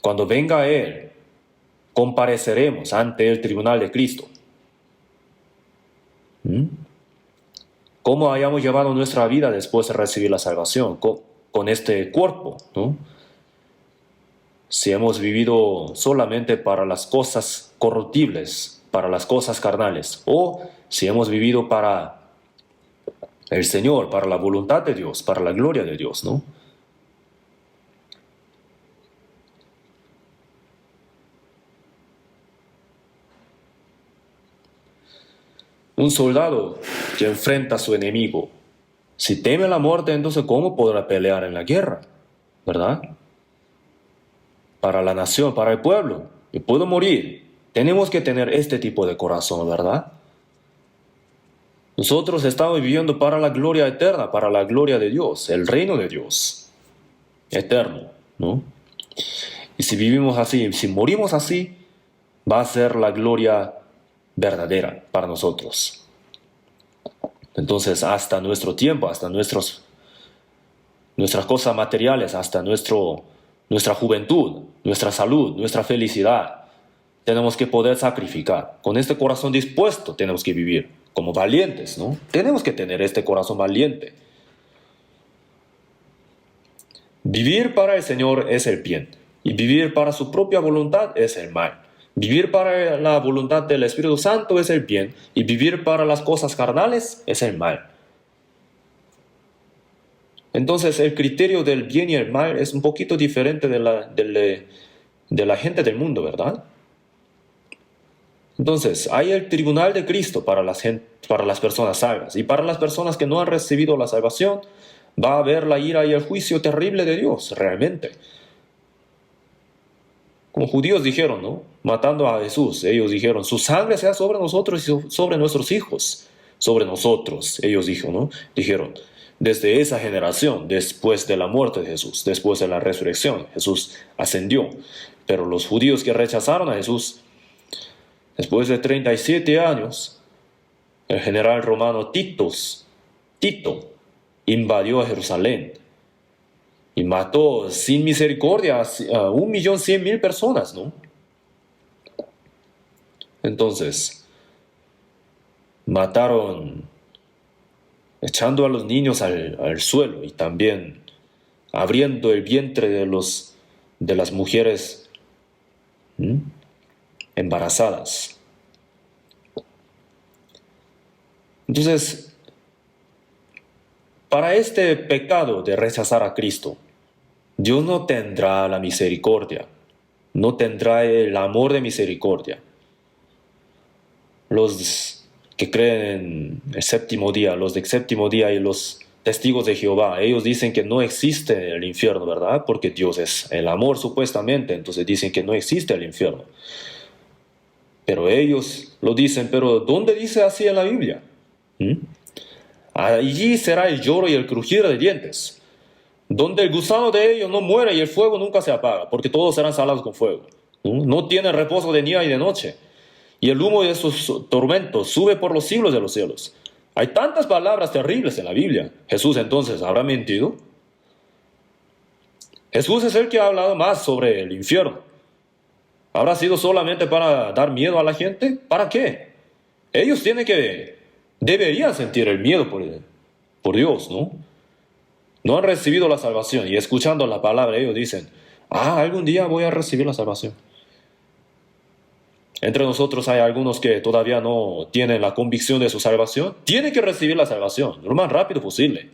Cuando venga Él, compareceremos ante el tribunal de Cristo. ¿Cómo hayamos llevado nuestra vida después de recibir la salvación? Con este cuerpo, ¿no? Si hemos vivido solamente para las cosas corruptibles, para las cosas carnales, o si hemos vivido para el Señor, para la voluntad de Dios, para la gloria de Dios, ¿no? Un soldado que enfrenta a su enemigo, si teme la muerte, entonces ¿cómo podrá pelear en la guerra? ¿Verdad? Para la nación, para el pueblo, y puedo morir. Tenemos que tener este tipo de corazón, ¿verdad? Nosotros estamos viviendo para la gloria eterna, para la gloria de Dios, el reino de Dios, eterno, ¿no? Y si vivimos así, si morimos así, va a ser la gloria verdadera para nosotros. Entonces, hasta nuestro tiempo, hasta nuestras cosas materiales, hasta nuestra juventud, nuestra salud, nuestra felicidad, tenemos que poder sacrificar. Con este corazón dispuesto tenemos que vivir como valientes, ¿no? Tenemos que tener este corazón valiente. Vivir para el Señor es el bien, y vivir para su propia voluntad es el mal. Vivir para la voluntad del Espíritu Santo es el bien, y vivir para las cosas carnales es el mal. Entonces el criterio del bien y el mal es un poquito diferente de la gente del mundo, ¿verdad? Entonces hay el tribunal de Cristo para las personas salvas, y para las personas que no han recibido la salvación va a haber la ira y el juicio terrible de Dios, realmente. Como judíos dijeron, ¿no? Matando a Jesús, ellos dijeron, su sangre sea sobre nosotros y sobre nuestros hijos. Sobre nosotros, ellos dijeron, desde esa generación, después de la muerte de Jesús, después de la resurrección, Jesús ascendió. Pero los judíos que rechazaron a Jesús, después de 37 años, el general romano Tito invadió a Jerusalén y mató sin misericordia a 1.100.000 personas, ¿no? Entonces, mataron echando a los niños al suelo y también abriendo el vientre de las mujeres embarazadas. Entonces, para este pecado de rechazar a Cristo, Dios no tendrá la misericordia, no tendrá el amor de misericordia. Los que creen en el séptimo día, los del séptimo día y los testigos de Jehová, ellos dicen que no existe el infierno, ¿verdad? Porque Dios es el amor supuestamente, entonces dicen que no existe el infierno. Pero ellos lo dicen, pero ¿dónde dice así en la Biblia? Allí será el lloro y el crujir de dientes, donde el gusano de ellos no muere y el fuego nunca se apaga, porque todos serán salados con fuego. No tienen reposo de día y de noche, y el humo de sus tormentos sube por los siglos de los cielos. Hay tantas palabras terribles en la Biblia. ¿Jesús entonces habrá mentido? Jesús es el que ha hablado más sobre el infierno. ¿Habrá sido solamente para dar miedo a la gente? ¿Para qué? Ellos deberían sentir el miedo por Dios, ¿no? No han recibido la salvación y escuchando la palabra ellos dicen, algún día voy a recibir la salvación. Entre nosotros hay algunos que todavía no tienen la convicción de su salvación. Tienen que recibir la salvación lo más rápido posible.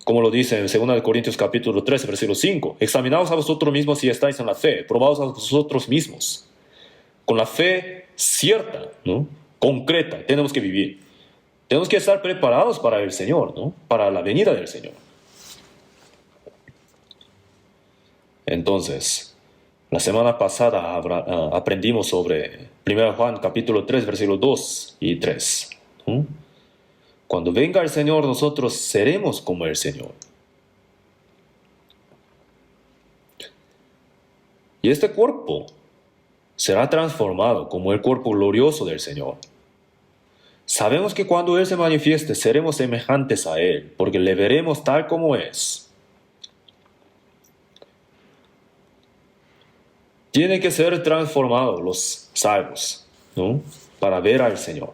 Como lo dice en 2 Corintios capítulo 13, versículo 5. Examinaos a vosotros mismos si estáis en la fe. Probaos a vosotros mismos. Con la fe cierta, ¿no? Concreta, tenemos que vivir. Tenemos que estar preparados para el Señor, ¿no? Para la venida del Señor. Entonces, La semana pasada aprendimos sobre 1 Juan capítulo 3, versículos 2 y 3. Cuando venga el Señor, nosotros seremos como el Señor. Y este cuerpo será transformado como el cuerpo glorioso del Señor. Sabemos que cuando Él se manifieste, seremos semejantes a Él, porque le veremos tal como es. Tienen que ser transformados los salvos, ¿no? Para ver al Señor.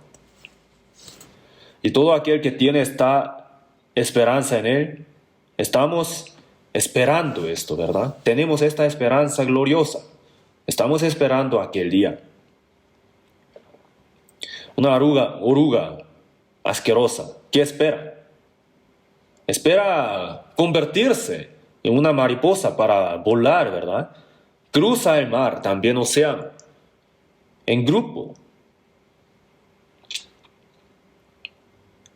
Y todo aquel que tiene esta esperanza en Él, estamos esperando esto, ¿verdad? Tenemos esta esperanza gloriosa. Estamos esperando aquel día. Una oruga asquerosa, ¿qué espera? Espera convertirse en una mariposa para volar, ¿verdad? Cruza el mar, también océano, en grupo.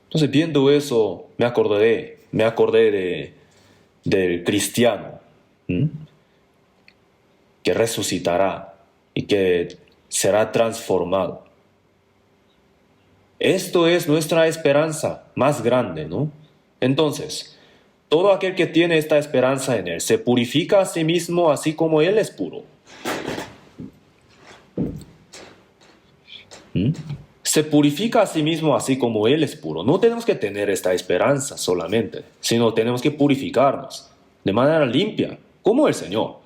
Entonces, viendo eso, me acordé del cristiano, que resucitará y que será transformado. Esto es nuestra esperanza más grande, ¿no? Entonces, todo aquel que tiene esta esperanza en Él se purifica a sí mismo así como Él es puro. Se purifica a sí mismo así como Él es puro. No tenemos que tener esta esperanza solamente, sino tenemos que purificarnos de manera limpia, como el Señor.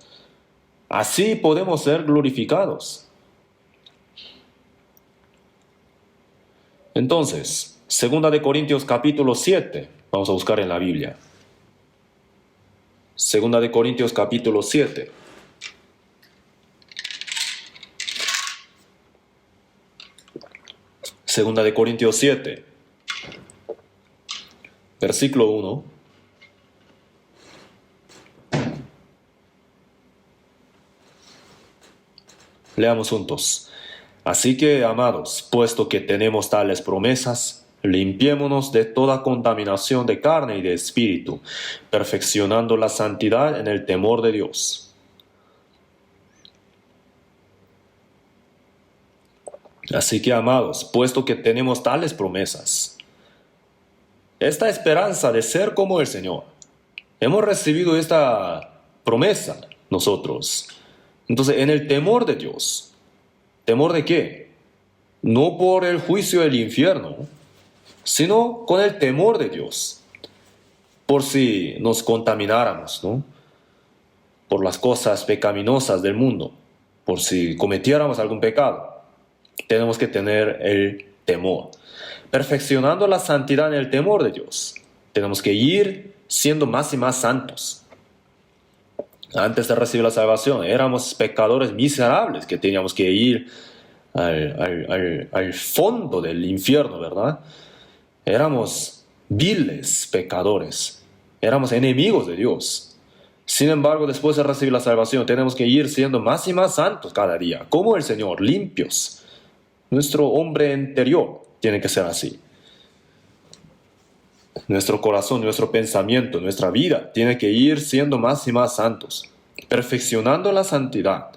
Así podemos ser glorificados. Entonces, 2 de Corintios capítulo 7, vamos a buscar en la Biblia. 2 de Corintios capítulo 7. Segunda de Corintios 7, versículo 1. Leamos juntos. Así que, amados, puesto que tenemos tales promesas, limpiémonos de toda contaminación de carne y de espíritu, perfeccionando la santidad en el temor de Dios. Así que, amados, puesto que tenemos tales promesas, esta esperanza de ser como el Señor, hemos recibido esta promesa nosotros. Entonces, en el temor de Dios, ¿temor de qué? No por el juicio del infierno, sino con el temor de Dios, por si nos contamináramos, ¿no? Por las cosas pecaminosas del mundo, por si cometiéramos algún pecado. Tenemos que tener el temor. Perfeccionando la santidad en el temor de Dios. Tenemos que ir siendo más y más santos. Antes de recibir la salvación, éramos pecadores miserables que teníamos que ir al fondo del infierno, ¿verdad? Éramos viles pecadores. Éramos enemigos de Dios. Sin embargo, después de recibir la salvación, tenemos que ir siendo más y más santos cada día, como el Señor, limpios. Nuestro hombre interior tiene que ser así. Nuestro corazón, nuestro pensamiento, nuestra vida tiene que ir siendo más y más santos, perfeccionando la santidad.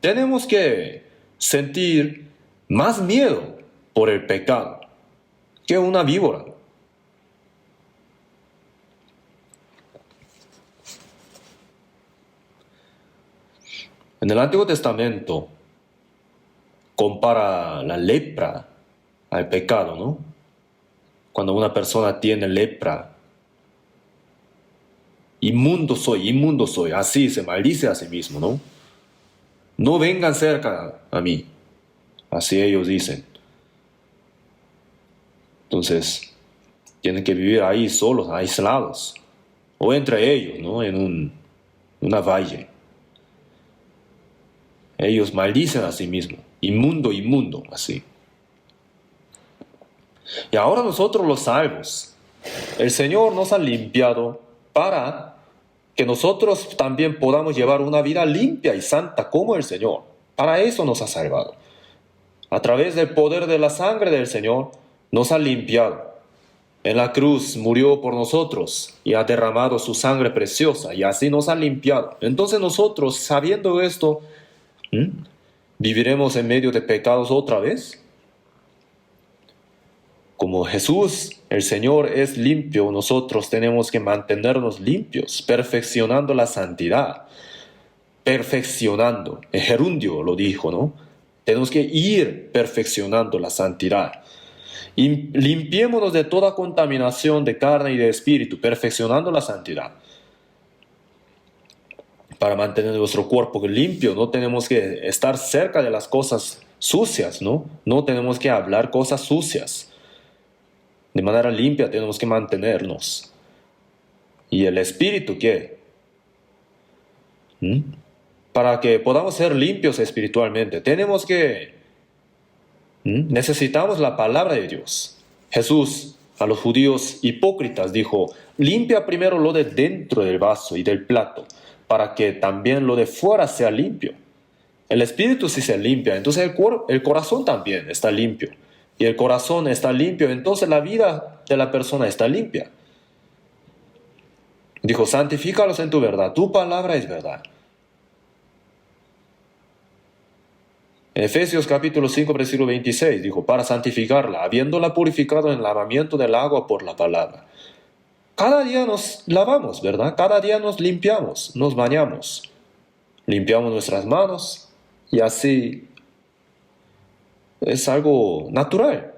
Tenemos que sentir más miedo por el pecado que una víbora. En el Antiguo Testamento compara la lepra al pecado, ¿no? Cuando una persona tiene lepra, inmundo soy, así se maldice a sí mismo, ¿no? No vengan cerca a mí, así ellos dicen. Entonces, tienen que vivir ahí solos, aislados, o entre ellos, ¿no? En una valle. Ellos maldicen a sí mismos, inmundo, así. Y ahora nosotros los salvos, el Señor nos ha limpiado para que nosotros también podamos llevar una vida limpia y santa como el Señor. Para eso nos ha salvado. A través del poder de la sangre del Señor nos ha limpiado. en la cruz murió por nosotros y ha derramado su sangre preciosa y así nos ha limpiado. Entonces nosotros, sabiendo esto, ¿hmm? ¿Viviremos en medio de pecados otra vez? Como Jesús, el Señor, es limpio, nosotros tenemos que mantenernos limpios, perfeccionando la santidad. Perfeccionando. El gerundio lo dijo, ¿no? Tenemos que ir perfeccionando la santidad. Y limpiémonos de toda contaminación de carne y de espíritu, perfeccionando la santidad. Para mantener nuestro cuerpo limpio, no tenemos que estar cerca de las cosas sucias, ¿no? No tenemos que hablar cosas sucias. De manera limpia tenemos que mantenernos. ¿Y el espíritu qué? Para que podamos ser limpios espiritualmente, tenemos que necesitamos la palabra de Dios. Jesús a los judíos hipócritas dijo, limpia primero lo de dentro del vaso y del plato, para que también lo de fuera sea limpio. El espíritu sí se limpia, entonces el corazón también está limpio. Y el corazón está limpio, entonces la vida de la persona está limpia. Dijo, santifícalos en tu verdad, tu palabra es verdad. En Efesios capítulo 5, versículo 26, dijo, para santificarla, habiéndola purificado en el lavamiento del agua por la palabra. Cada día nos lavamos, ¿verdad? Cada día nos limpiamos, nos bañamos. Limpiamos nuestras manos y así es algo natural.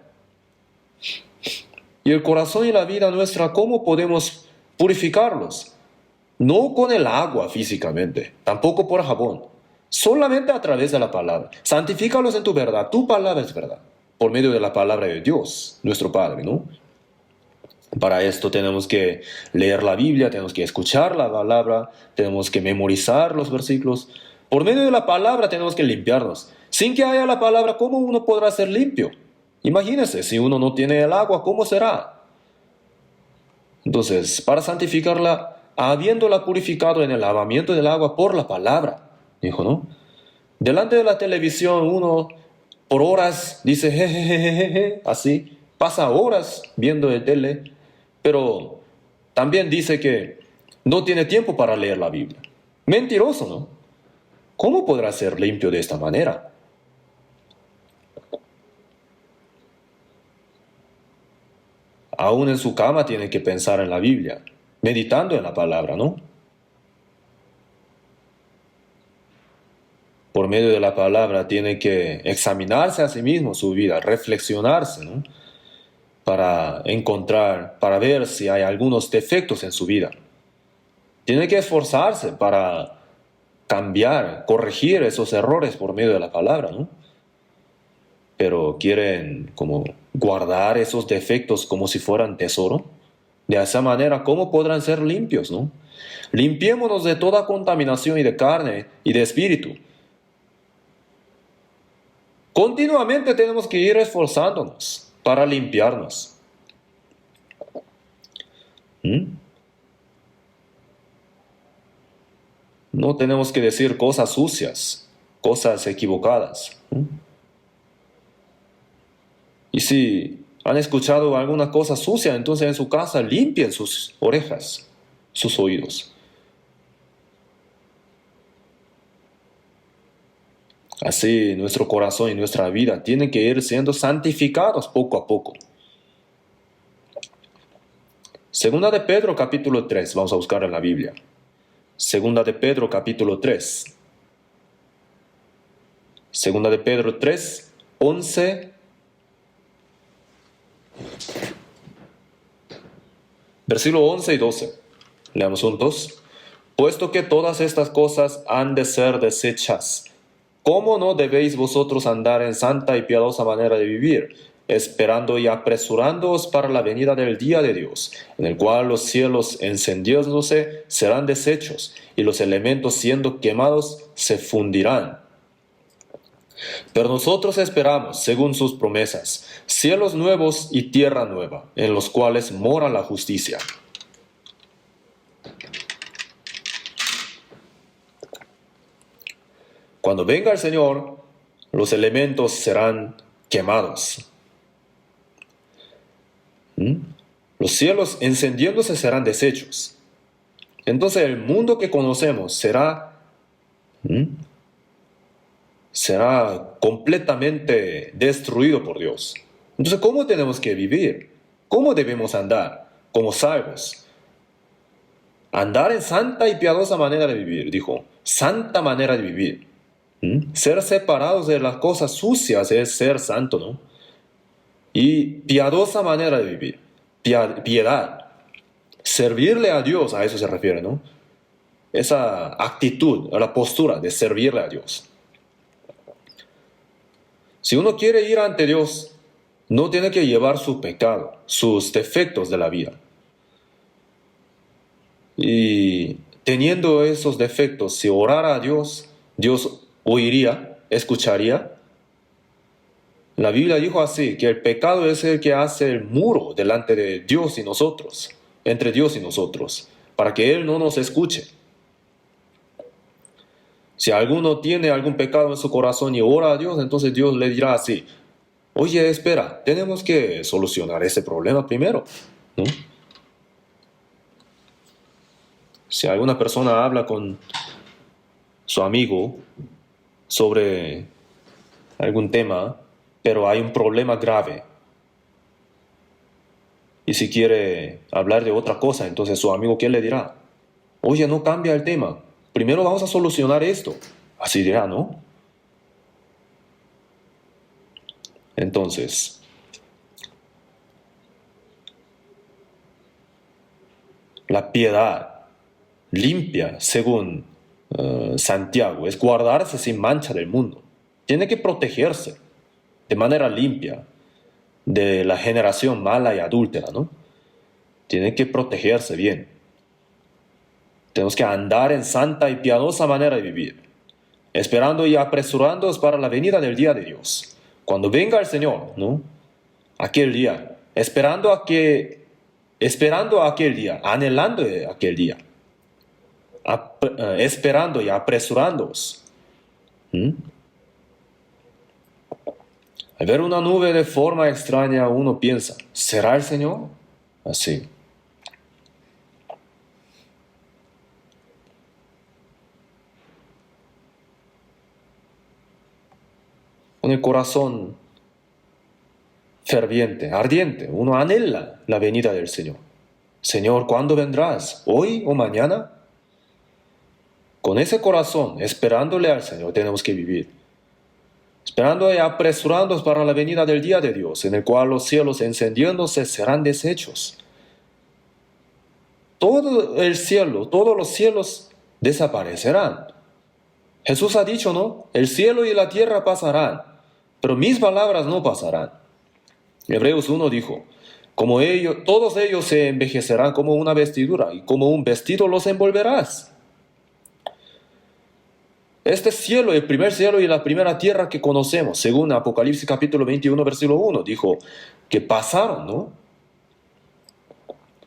Y el corazón y la vida nuestra, ¿cómo podemos purificarlos? No con el agua físicamente, tampoco por jabón. Solamente a través de la palabra. Santifícalos en tu verdad. Tu palabra es verdad. Por medio de la palabra de Dios, nuestro Padre, ¿no? Para esto tenemos que leer la Biblia, tenemos que escuchar la palabra, tenemos que memorizar los versículos. Por medio de la palabra tenemos que limpiarnos. Sin que haya la palabra, ¿cómo uno podrá ser limpio? Imagínense, si uno no tiene el agua, ¿cómo será? Entonces, para santificarla, habiéndola purificado en el lavamiento del agua por la palabra, dijo, ¿no? Delante de la televisión uno por horas dice jejejeje, así, pasa horas viendo el tele, pero también dice que no tiene tiempo para leer la Biblia. Mentiroso, ¿no? ¿Cómo podrá ser limpio de esta manera? Aún en su cama tiene que pensar en la Biblia, meditando en la palabra, ¿no? Por medio de la palabra tiene que examinarse a sí mismo su vida, reflexionarse, ¿no? Para encontrar, para ver si hay algunos defectos en su vida. Tiene que esforzarse para cambiar, corregir esos errores por medio de la palabra, ¿no? Pero quieren como guardar esos defectos como si fueran tesoro. De esa manera, ¿cómo podrán ser limpios, no? Limpiémonos de toda contaminación y de carne y de espíritu. Continuamente tenemos que ir esforzándonos para limpiarnos. No tenemos que decir cosas sucias, cosas equivocadas. Y si han escuchado alguna cosa sucia, entonces en su casa limpien sus orejas, sus oídos. Así nuestro corazón y nuestra vida tienen que ir siendo santificados poco a poco. Segunda de Pedro capítulo 3, vamos a buscar en la Biblia. Segunda de Pedro capítulo 3. Segunda de Pedro 3, 11. Versículo 11 y 12. Leamos juntos. Puesto que todas estas cosas han de ser desechas, ¿cómo no debéis vosotros andar en santa y piadosa manera de vivir, esperando y apresurándoos para la venida del día de Dios, en el cual los cielos encendiéndose serán deshechos, y los elementos siendo quemados se fundirán? Pero nosotros esperamos, según sus promesas, cielos nuevos y tierra nueva, en los cuales mora la justicia. Cuando venga el Señor, los elementos serán quemados. Los cielos encendiéndose serán deshechos. Entonces el mundo que conocemos será completamente destruido por Dios. Entonces, ¿cómo tenemos que vivir? ¿Cómo debemos andar como salvos? Andar en santa y piadosa manera de vivir, dijo. Santa manera de vivir. Ser separados de las cosas sucias es ser santo, ¿no? Y piadosa manera de vivir. Piedad. Servirle a Dios, a eso se refiere, ¿no? Esa actitud, la postura de servirle a Dios. Si uno quiere ir ante Dios, no tiene que llevar su pecado, sus defectos de la vida. Y teniendo esos defectos, si orara a Dios, Dios oiría, escucharía. La Biblia dijo así, que el pecado es el que hace el muro delante de Dios y nosotros, entre Dios y nosotros, para que Él no nos escuche. Si alguno tiene algún pecado en su corazón y ora a Dios, entonces Dios le dirá así, oye, espera, tenemos que solucionar ese problema primero, ¿no? Si alguna persona habla con su amigo sobre algún tema, pero hay un problema grave, y si quiere hablar de otra cosa, entonces su amigo, ¿qué le dirá? Oye, no cambia el tema, primero vamos a solucionar esto. Así dirá, ¿no? Entonces, la piedad limpia, según Santiago, es guardarse sin mancha del mundo. Tiene que protegerse de manera limpia de la generación mala y adúltera, ¿no? Tiene que protegerse bien. Tenemos que andar en santa y piadosa manera de vivir, esperando y apresurándonos para la venida del día de Dios. Cuando venga el Señor, ¿no? Aquel día, esperando aquel día, anhelando aquel día, esperando y apresurándonos. Al ver una nube de forma extraña, uno piensa, ¿será el Señor? Así. Con el corazón ferviente, ardiente, uno anhela la venida del Señor. Señor, ¿cuándo vendrás? ¿Hoy o mañana? Con ese corazón, esperándole al Señor, tenemos que vivir. Esperando y apresurándonos para la venida del día de Dios, en el cual los cielos encendiéndose serán deshechos. Todo el cielo, todos los cielos desaparecerán. Jesús ha dicho, ¿no? El cielo y la tierra pasarán, pero mis palabras no pasarán. Hebreos 1 dijo, como ellos, todos ellos se envejecerán como una vestidura, y como un vestido los envolverás. Este cielo, el primer cielo y la primera tierra que conocemos, según Apocalipsis capítulo 21, versículo 1, dijo que pasaron, ¿no?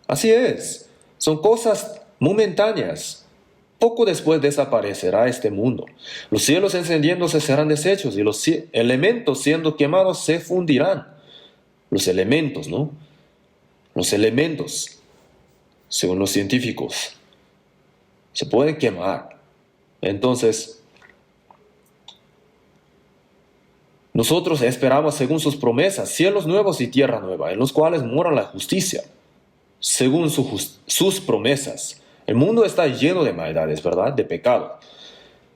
Así es, son cosas momentáneas. Poco después desaparecerá este mundo. Los cielos encendiéndose serán deshechos y los elementos siendo quemados se fundirán. Los elementos, ¿no? Los elementos, según los científicos, se pueden quemar. Entonces, nosotros esperamos, según sus promesas, cielos nuevos y tierra nueva, en los cuales mora la justicia, según sus promesas. El mundo está lleno de maldades, ¿verdad? De pecado.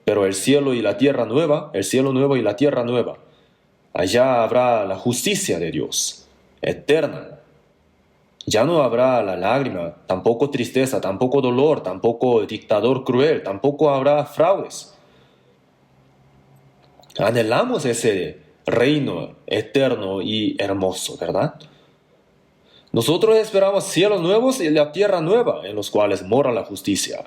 Pero el cielo y la tierra nueva, el cielo nuevo y la tierra nueva, allá habrá la justicia de Dios, eterna. Ya no habrá la lágrima, tampoco tristeza, tampoco dolor, tampoco dictador cruel, tampoco habrá fraudes. Anhelamos ese reino eterno y hermoso, ¿verdad? Nosotros esperamos cielos nuevos y la tierra nueva, en los cuales mora la justicia.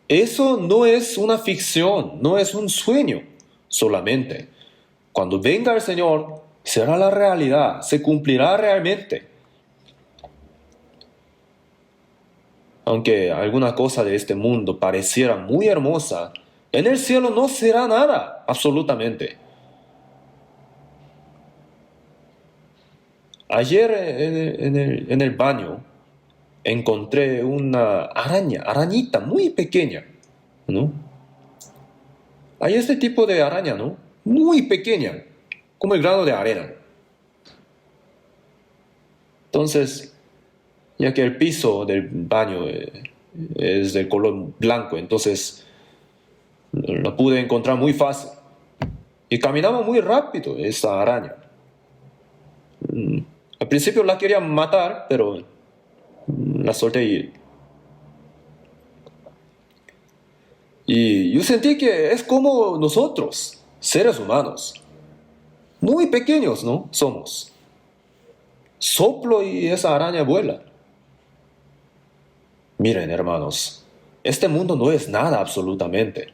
Eso no es una ficción, no es un sueño solamente. Cuando venga el Señor, será la realidad, se cumplirá realmente. Aunque alguna cosa de este mundo pareciera muy hermosa, en el cielo no será nada, absolutamente. Ayer en el baño encontré una arañita muy pequeña, ¿no? Hay este tipo de araña, ¿no? Muy pequeña, como el grano de arena. Entonces, ya que el piso del baño es de color blanco, entonces la pude encontrar muy fácil. Y caminaba muy rápido esa araña. Al principio la quería matar, pero la solté ir. Y yo sentí que es como nosotros, seres humanos. Muy pequeños, ¿no? Somos. Soplo y esa araña vuela. Miren, hermanos, este mundo no es nada absolutamente.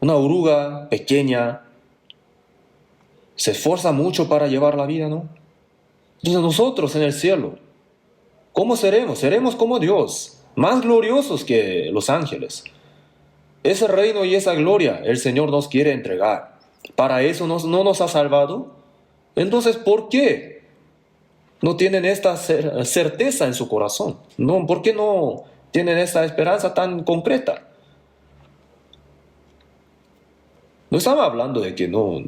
Una oruga pequeña se esfuerza mucho para llevar la vida, ¿no? Entonces nosotros en el cielo, ¿cómo seremos? Seremos como Dios, más gloriosos que los ángeles. Ese reino y esa gloria el Señor nos quiere entregar. ¿Para eso no nos ha salvado? Entonces, ¿por qué no tienen esta certeza en su corazón? No, ¿por qué no tienen esta esperanza tan concreta? No estamos hablando de que no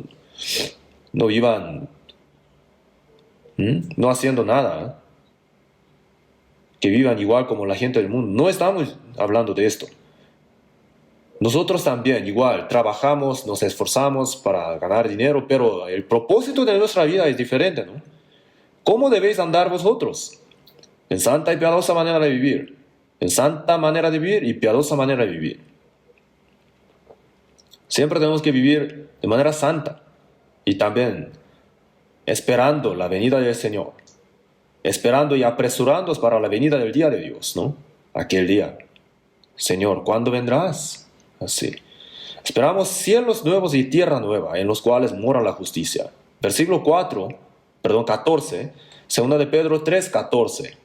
vivan, no haciendo nada, ¿eh? Que vivan igual como la gente del mundo. No estamos hablando de esto. Nosotros también, igual, trabajamos, nos esforzamos para ganar dinero, pero el propósito de nuestra vida es diferente, ¿no? ¿Cómo debéis andar vosotros? En santa y piadosa manera de vivir. En santa manera de vivir y piadosa manera de vivir. Siempre tenemos que vivir de manera santa y también esperando la venida del Señor. Esperando y apresurándonos para la venida del día de Dios, ¿no? Aquel día. Señor, ¿cuándo vendrás? Así. Esperamos cielos nuevos y tierra nueva, en los cuales mora la justicia. Versículo 14, segunda de Pedro 3:14.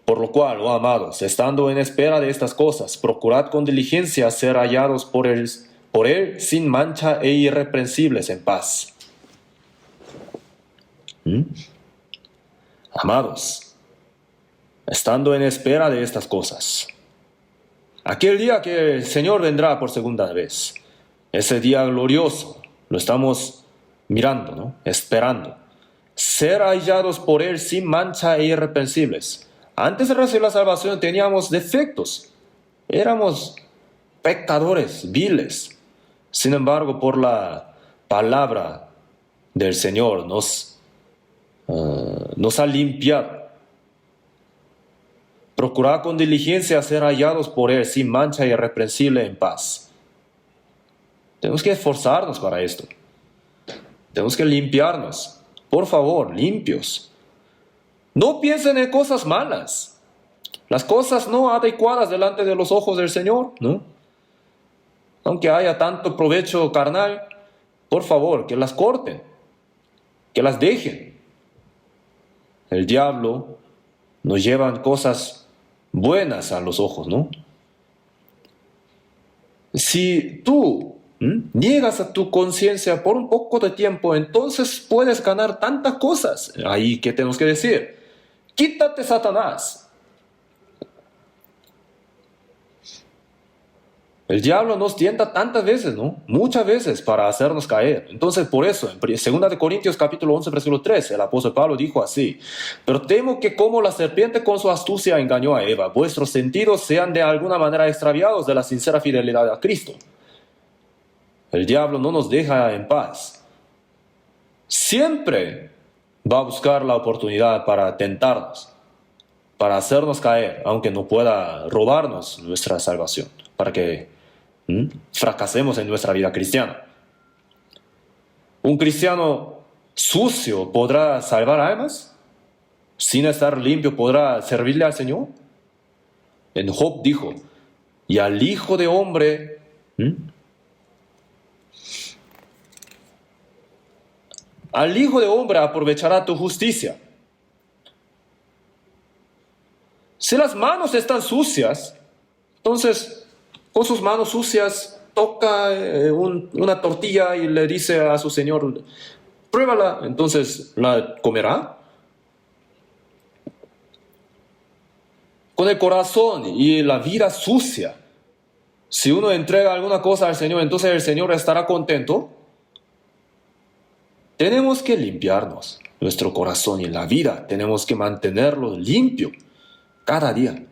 Por lo cual, oh amados, estando en espera de estas cosas, procurad con diligencia ser hallados por él sin mancha e irreprensibles en paz. Amados, estando en espera de estas cosas. Aquel día que el Señor vendrá por segunda vez, ese día glorioso, lo estamos mirando, ¿no? Esperando. Ser hallados por Él sin mancha e irreprensibles. Antes de recibir la salvación teníamos defectos. Éramos pecadores, viles. Sin embargo, por la palabra del Señor nos ha limpiado. Procurad con diligencia ser hallados por Él sin mancha y irreprensible en paz. Tenemos que esforzarnos para esto. Tenemos que limpiarnos. Por favor, limpios. No piensen en cosas malas. Las cosas no adecuadas delante de los ojos del Señor, ¿no? Aunque haya tanto provecho carnal, por favor, que las corten. Que las dejen. El diablo nos lleva cosas buenas a los ojos, ¿no? Si tú niegas a tu conciencia por un poco de tiempo, entonces puedes ganar tantas cosas. Ahí, ¿qué tenemos que decir? Quítate, Satanás. El diablo nos tienta tantas veces, ¿no? Muchas veces para hacernos caer. Entonces, por eso, en 2 Corintios capítulo 11, versículo 13, el apóstol Pablo dijo así: pero temo que como la serpiente con su astucia engañó a Eva, vuestros sentidos sean de alguna manera extraviados de la sincera fidelidad a Cristo. El diablo no nos deja en paz. Siempre va a buscar la oportunidad para tentarnos, para hacernos caer, aunque no pueda robarnos nuestra salvación, para que fracasemos en nuestra vida cristiana. ¿Un cristiano sucio podrá salvar almas? ¿Sin estar limpio podrá servirle al Señor? En Job dijo: y al Hijo de Hombre al Hijo de Hombre aprovechará tu justicia. Si las manos están sucias, entonces con sus manos sucias toca una tortilla y le dice a su Señor: pruébala, entonces la comerá. Con el corazón y la vida sucia, si uno entrega alguna cosa al Señor, entonces el Señor estará contento. Tenemos que limpiarnos nuestro corazón y la vida, tenemos que mantenerlo limpio cada día.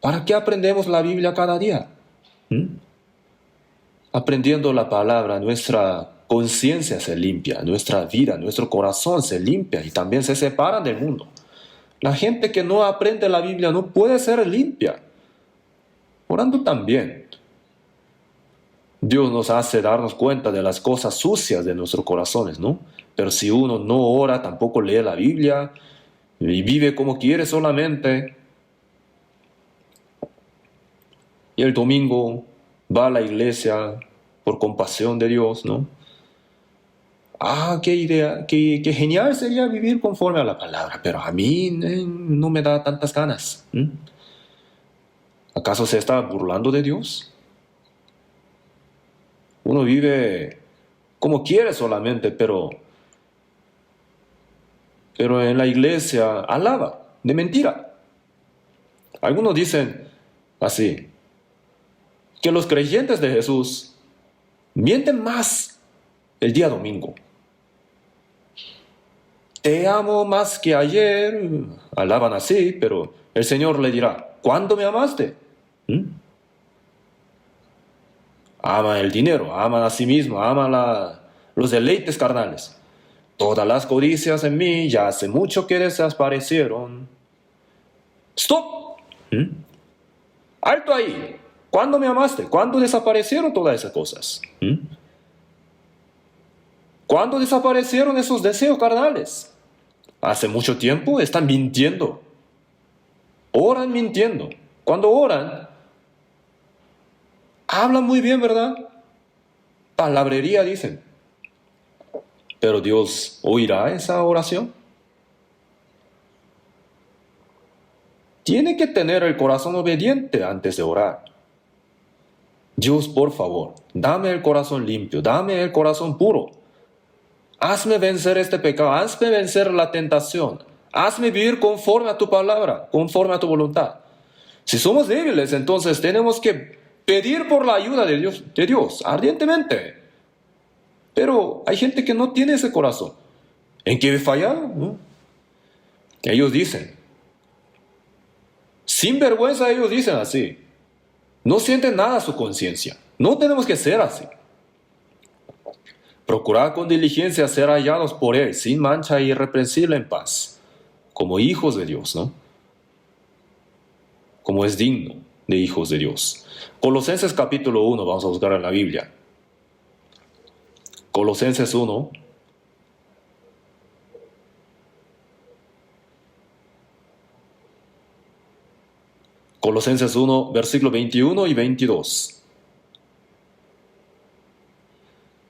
¿Para qué aprendemos la Biblia cada día? Aprendiendo la palabra, nuestra conciencia se limpia, nuestra vida, nuestro corazón se limpia y también se separan del mundo. La gente que no aprende la Biblia no puede ser limpia. Orando también, Dios nos hace darnos cuenta de las cosas sucias de nuestros corazones, ¿no? Pero si uno no ora, tampoco lee la Biblia y vive como quiere solamente, y el domingo va a la iglesia por compasión de Dios, ¿no? Ah, qué idea, qué genial sería vivir conforme a la palabra, pero a mí no me da tantas ganas. ¿Acaso se está burlando de Dios? Uno vive como quiere solamente, pero en la iglesia alaba, de mentira. Algunos dicen así, que los creyentes de Jesús mienten más el día domingo. Te amo más que ayer, alaban así, pero el Señor le dirá, ¿cuándo me amaste? Aman el dinero, aman a sí mismo, aman los deleites carnales. Todas las codicias en mí ya hace mucho que desaparecieron. ¡Stop! ¡Alto ahí! ¿Cuándo me amaste? ¿Cuándo desaparecieron todas esas cosas? ¿Cuándo desaparecieron esos deseos carnales? Hace mucho tiempo están mintiendo. Oran mintiendo. Cuando oran, hablan muy bien, ¿verdad? Palabrería dicen. Pero Dios oirá esa oración. Tiene que tener el corazón obediente antes de orar. Dios, por favor, dame el corazón limpio, dame el corazón puro. Hazme vencer este pecado, hazme vencer la tentación, hazme vivir conforme a tu palabra, conforme a tu voluntad. Si somos débiles, entonces tenemos que pedir por la ayuda de Dios ardientemente. Pero hay gente que no tiene ese corazón. ¿En qué he fallado? ¿No? Ellos dicen, sin vergüenza ellos dicen así. No sienten nada a su conciencia. No tenemos que ser así. Procurar con diligencia ser hallados por Él, sin mancha e irreprensible en paz, como hijos de Dios, ¿no? Como es digno de hijos de Dios. Colosenses capítulo 1, vamos a buscar en la Biblia. Colosenses 1. Colosenses 1, versículo 21 y 22.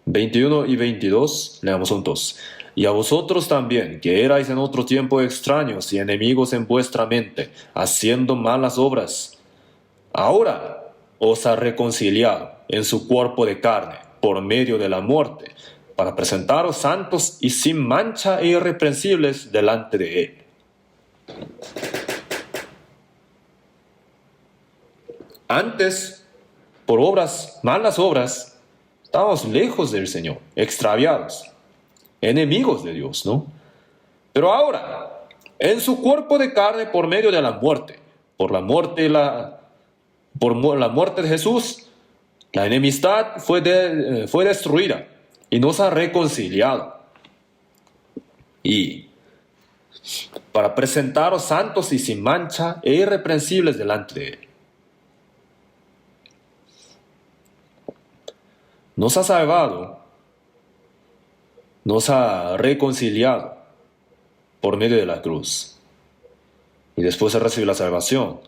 21 y 22, leamos juntos. Y a vosotros también, que erais en otro tiempo extraños y enemigos en vuestra mente, haciendo malas obras, ahora os ha reconciliado en su cuerpo de carne, por medio de la muerte, para presentaros santos y sin mancha e irreprensibles delante de Él. Antes, por obras, malas obras, estábamos lejos del Señor, extraviados, enemigos de Dios, ¿no? Pero ahora, en su cuerpo de carne por medio de la muerte, por la muerte de Jesús, la enemistad fue destruida y nos ha reconciliado. Y para presentaros santos y sin mancha e irreprensibles delante de Él. Nos ha salvado, nos ha reconciliado por medio de la cruz. Y después de recibir la salvación,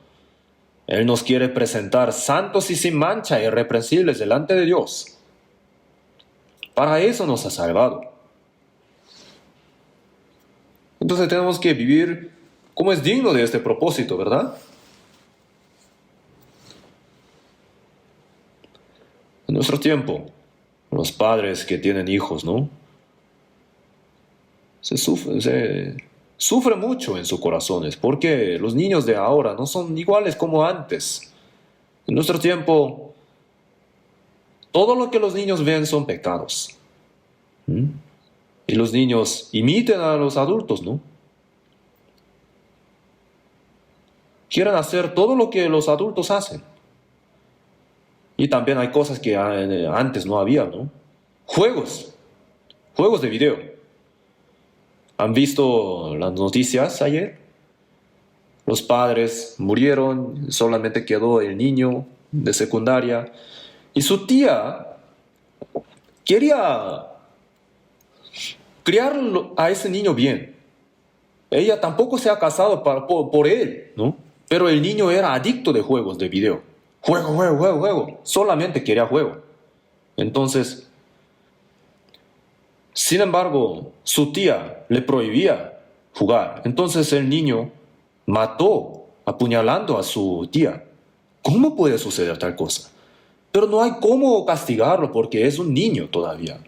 Él nos quiere presentar santos y sin mancha e irreprensibles delante de Dios. Para eso nos ha salvado. Entonces tenemos que vivir como es digno de este propósito, ¿verdad? En nuestro tiempo, los padres que tienen hijos, ¿no? se sufre mucho en sus corazones, porque los niños de ahora no son iguales como antes. En nuestro tiempo, todo lo que los niños ven son pecados. ¿Mm? Y los niños imitan a los adultos, ¿no? Quieren hacer todo lo que los adultos hacen. Y también hay cosas que antes no había, ¿no? Juegos de video. ¿Han visto las noticias ayer? Los padres murieron, solamente quedó el niño de secundaria. Y su tía quería criar a ese niño bien. Ella tampoco se ha casado por él, ¿no? Pero el niño era adicto de juegos de video. Juego. Solamente quería juego. Entonces, sin embargo, su tía le prohibía jugar. Entonces el niño mató apuñalando a su tía. ¿Cómo puede suceder tal cosa? Pero no hay cómo castigarlo porque es un niño todavía.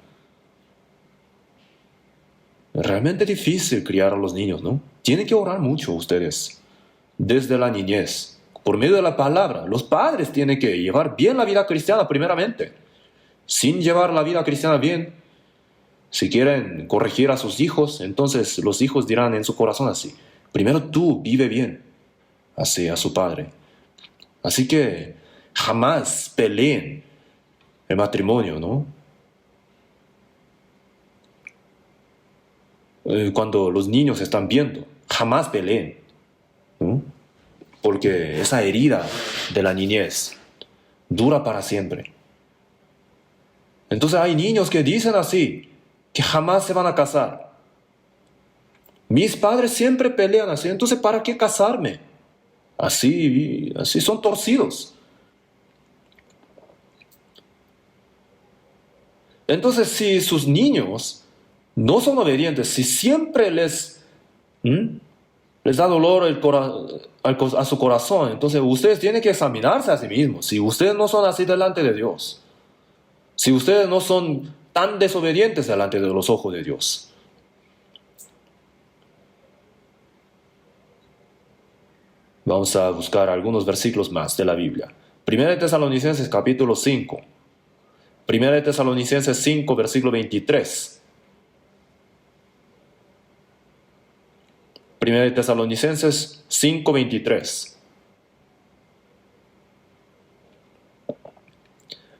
Es realmente difícil criar a los niños, ¿no? Tienen que orar mucho ustedes. Desde la niñez, por medio de la palabra, los padres tienen que llevar bien la vida cristiana primeramente. Sin llevar la vida cristiana bien, si quieren corregir a sus hijos, entonces los hijos dirán en su corazón así: primero tú vive bien, así a su padre. Así que jamás peleen el matrimonio, ¿no? Cuando los niños están viendo, jamás peleen, ¿no? Porque esa herida de la niñez dura para siempre. Entonces hay niños que dicen así, que jamás se van a casar. Mis padres siempre pelean así, entonces ¿para qué casarme? Así son torcidos. Entonces, si sus niños no son obedientes, si siempre les da dolor a su corazón, entonces ustedes tienen que examinarse a sí mismos. Si ustedes no son así delante de Dios, si ustedes no son tan desobedientes delante de los ojos de Dios. Vamos a buscar algunos versículos más de la Biblia. Primera de Tesalonicenses capítulo 5. Primera de Tesalonicenses 5, versículo 23. Primera de Tesalonicenses 5, 23.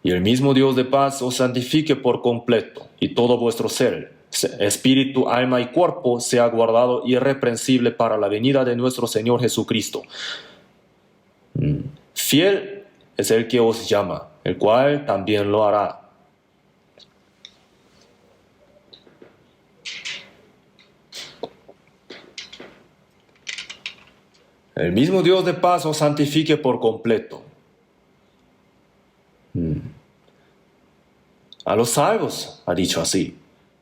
Y el mismo Dios de paz os santifique por completo, y todo vuestro ser, espíritu, alma y cuerpo, sea guardado irreprensible para la venida de nuestro Señor Jesucristo. Fiel es el que os llama, el cual también lo hará. El mismo Dios de paz os santifique por completo. A los salvos ha dicho así: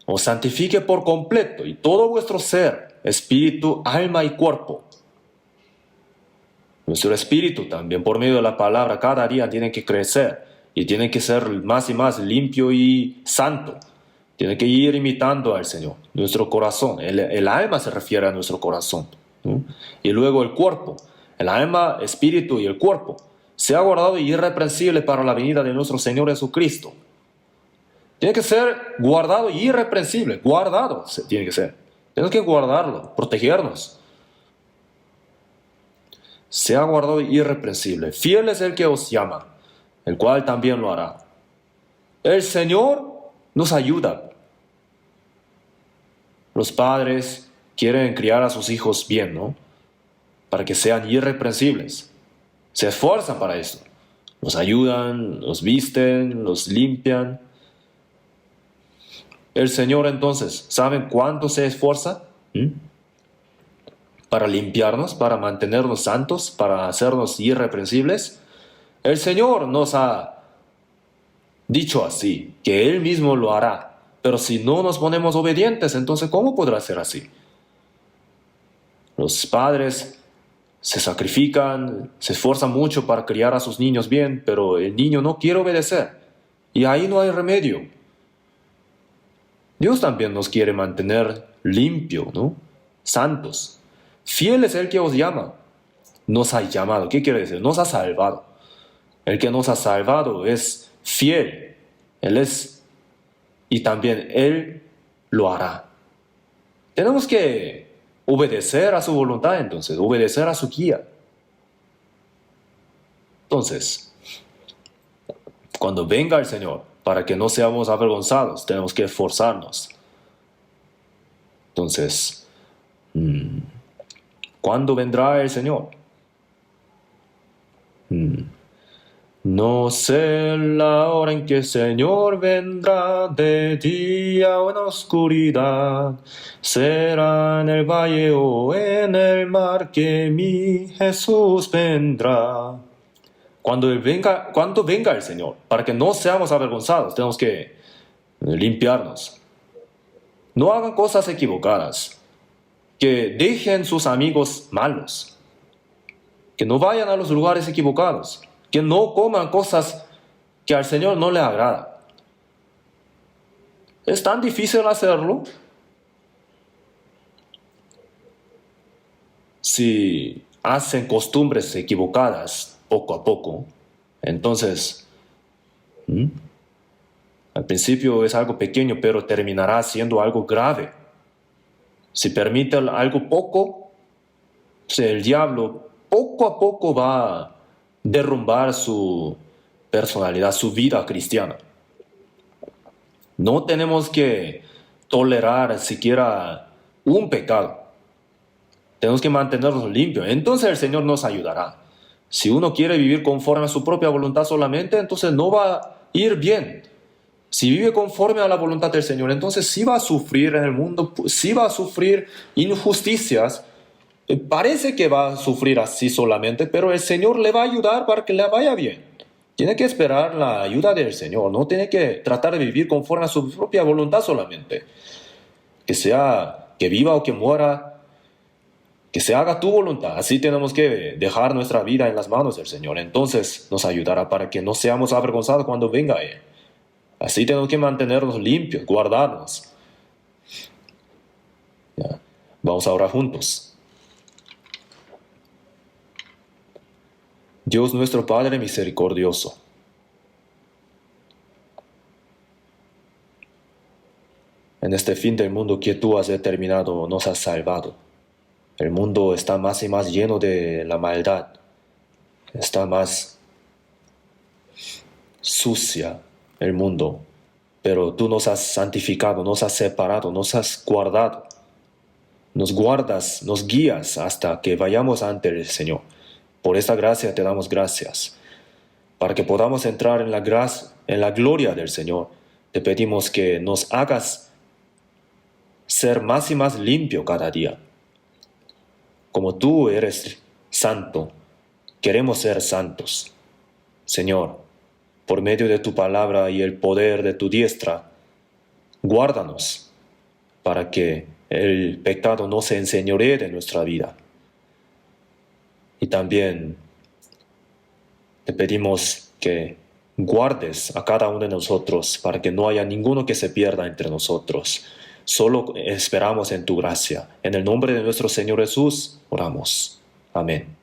os santifique por completo, y todo vuestro ser, espíritu, alma y cuerpo. Nuestro espíritu también, por medio de la palabra, cada día tiene que crecer y tiene que ser más y más limpio y santo. Tiene que ir imitando al Señor. Nuestro corazón, el alma se refiere a nuestro corazón, ¿no? Y luego el cuerpo, el alma, espíritu y el cuerpo, sea guardado irreprensible para la venida de nuestro Señor Jesucristo. Tiene que ser guardado y irreprensible. Guardado tiene que ser. Tenemos que guardarlo, protegernos. Sea guardado y irreprensible. Fiel es el que os llama, el cual también lo hará. El Señor nos ayuda. Los padres quieren criar a sus hijos bien, ¿no? Para que sean irreprensibles. Se esfuerzan para esto. Los ayudan, los visten, los limpian. El Señor entonces, ¿saben cuánto se esfuerza? Para limpiarnos, para mantenernos santos, para hacernos irreprensibles. El Señor nos ha dicho así, que Él mismo lo hará. Pero si no nos ponemos obedientes, entonces ¿cómo podrá ser así? Los padres se sacrifican, se esfuerzan mucho para criar a sus niños bien, pero el niño no quiere obedecer. Y ahí no hay remedio. Dios también nos quiere mantener limpio, ¿no? Santos. Fiel es el que os llama. Nos ha llamado. ¿Qué quiere decir? Nos ha salvado. El que nos ha salvado es fiel. Él es, y también Él lo hará. Tenemos que obedecer a su voluntad, entonces, obedecer a su guía. Entonces, cuando venga el Señor, para que no seamos avergonzados, tenemos que esforzarnos. Entonces, ¿cuándo vendrá el Señor? No sé la hora en que el Señor vendrá, de día o en oscuridad. Será en el valle o en el mar que mi Jesús vendrá. Cuando venga el Señor, para que no seamos avergonzados, tenemos que limpiarnos. No hagan cosas equivocadas, que dejen sus amigos malos, que no vayan a los lugares equivocados, que no coman cosas que al Señor no le agradan. ¿Es tan difícil hacerlo? Si hacen costumbres equivocadas poco a poco, entonces, al principio es algo pequeño, pero terminará siendo algo grave. Si permite algo poco, el diablo poco a poco va a derrumbar su personalidad, su vida cristiana. No tenemos que tolerar siquiera un pecado. Tenemos que mantenernos limpios. Entonces el Señor nos ayudará. Si uno quiere vivir conforme a su propia voluntad solamente, entonces no va a ir bien. Si vive conforme a la voluntad del Señor, entonces sí va a sufrir en el mundo, sí va a sufrir injusticias. Parece que va a sufrir así solamente, pero el Señor le va a ayudar para que le vaya bien. Tiene que esperar la ayuda del Señor, no tiene que tratar de vivir conforme a su propia voluntad solamente. Que viva o que muera, que se haga tu voluntad. Así tenemos que dejar nuestra vida en las manos del Señor. Entonces nos ayudará para que no seamos avergonzados cuando venga Él. Así tenemos que mantenernos limpios, guardarnos. Ya. Vamos a orar juntos. Dios nuestro Padre misericordioso, en este fin del mundo que tú has determinado, nos has salvado. El mundo está más y más lleno de la maldad. Está más sucia el mundo. Pero tú nos has santificado, nos has separado, nos has guardado. Nos guardas, nos guías hasta que vayamos ante el Señor. Por esta gracia te damos gracias. Para que podamos entrar en la gracia, en la gloria del Señor, te pedimos que nos hagas ser más y más limpio cada día. Como tú eres santo, queremos ser santos. Señor, por medio de tu palabra y el poder de tu diestra, guárdanos para que el pecado no se enseñoree de nuestra vida. Y también te pedimos que guardes a cada uno de nosotros para que no haya ninguno que se pierda entre nosotros. Solo esperamos en tu gracia. En el nombre de nuestro Señor Jesús, oramos. Amén.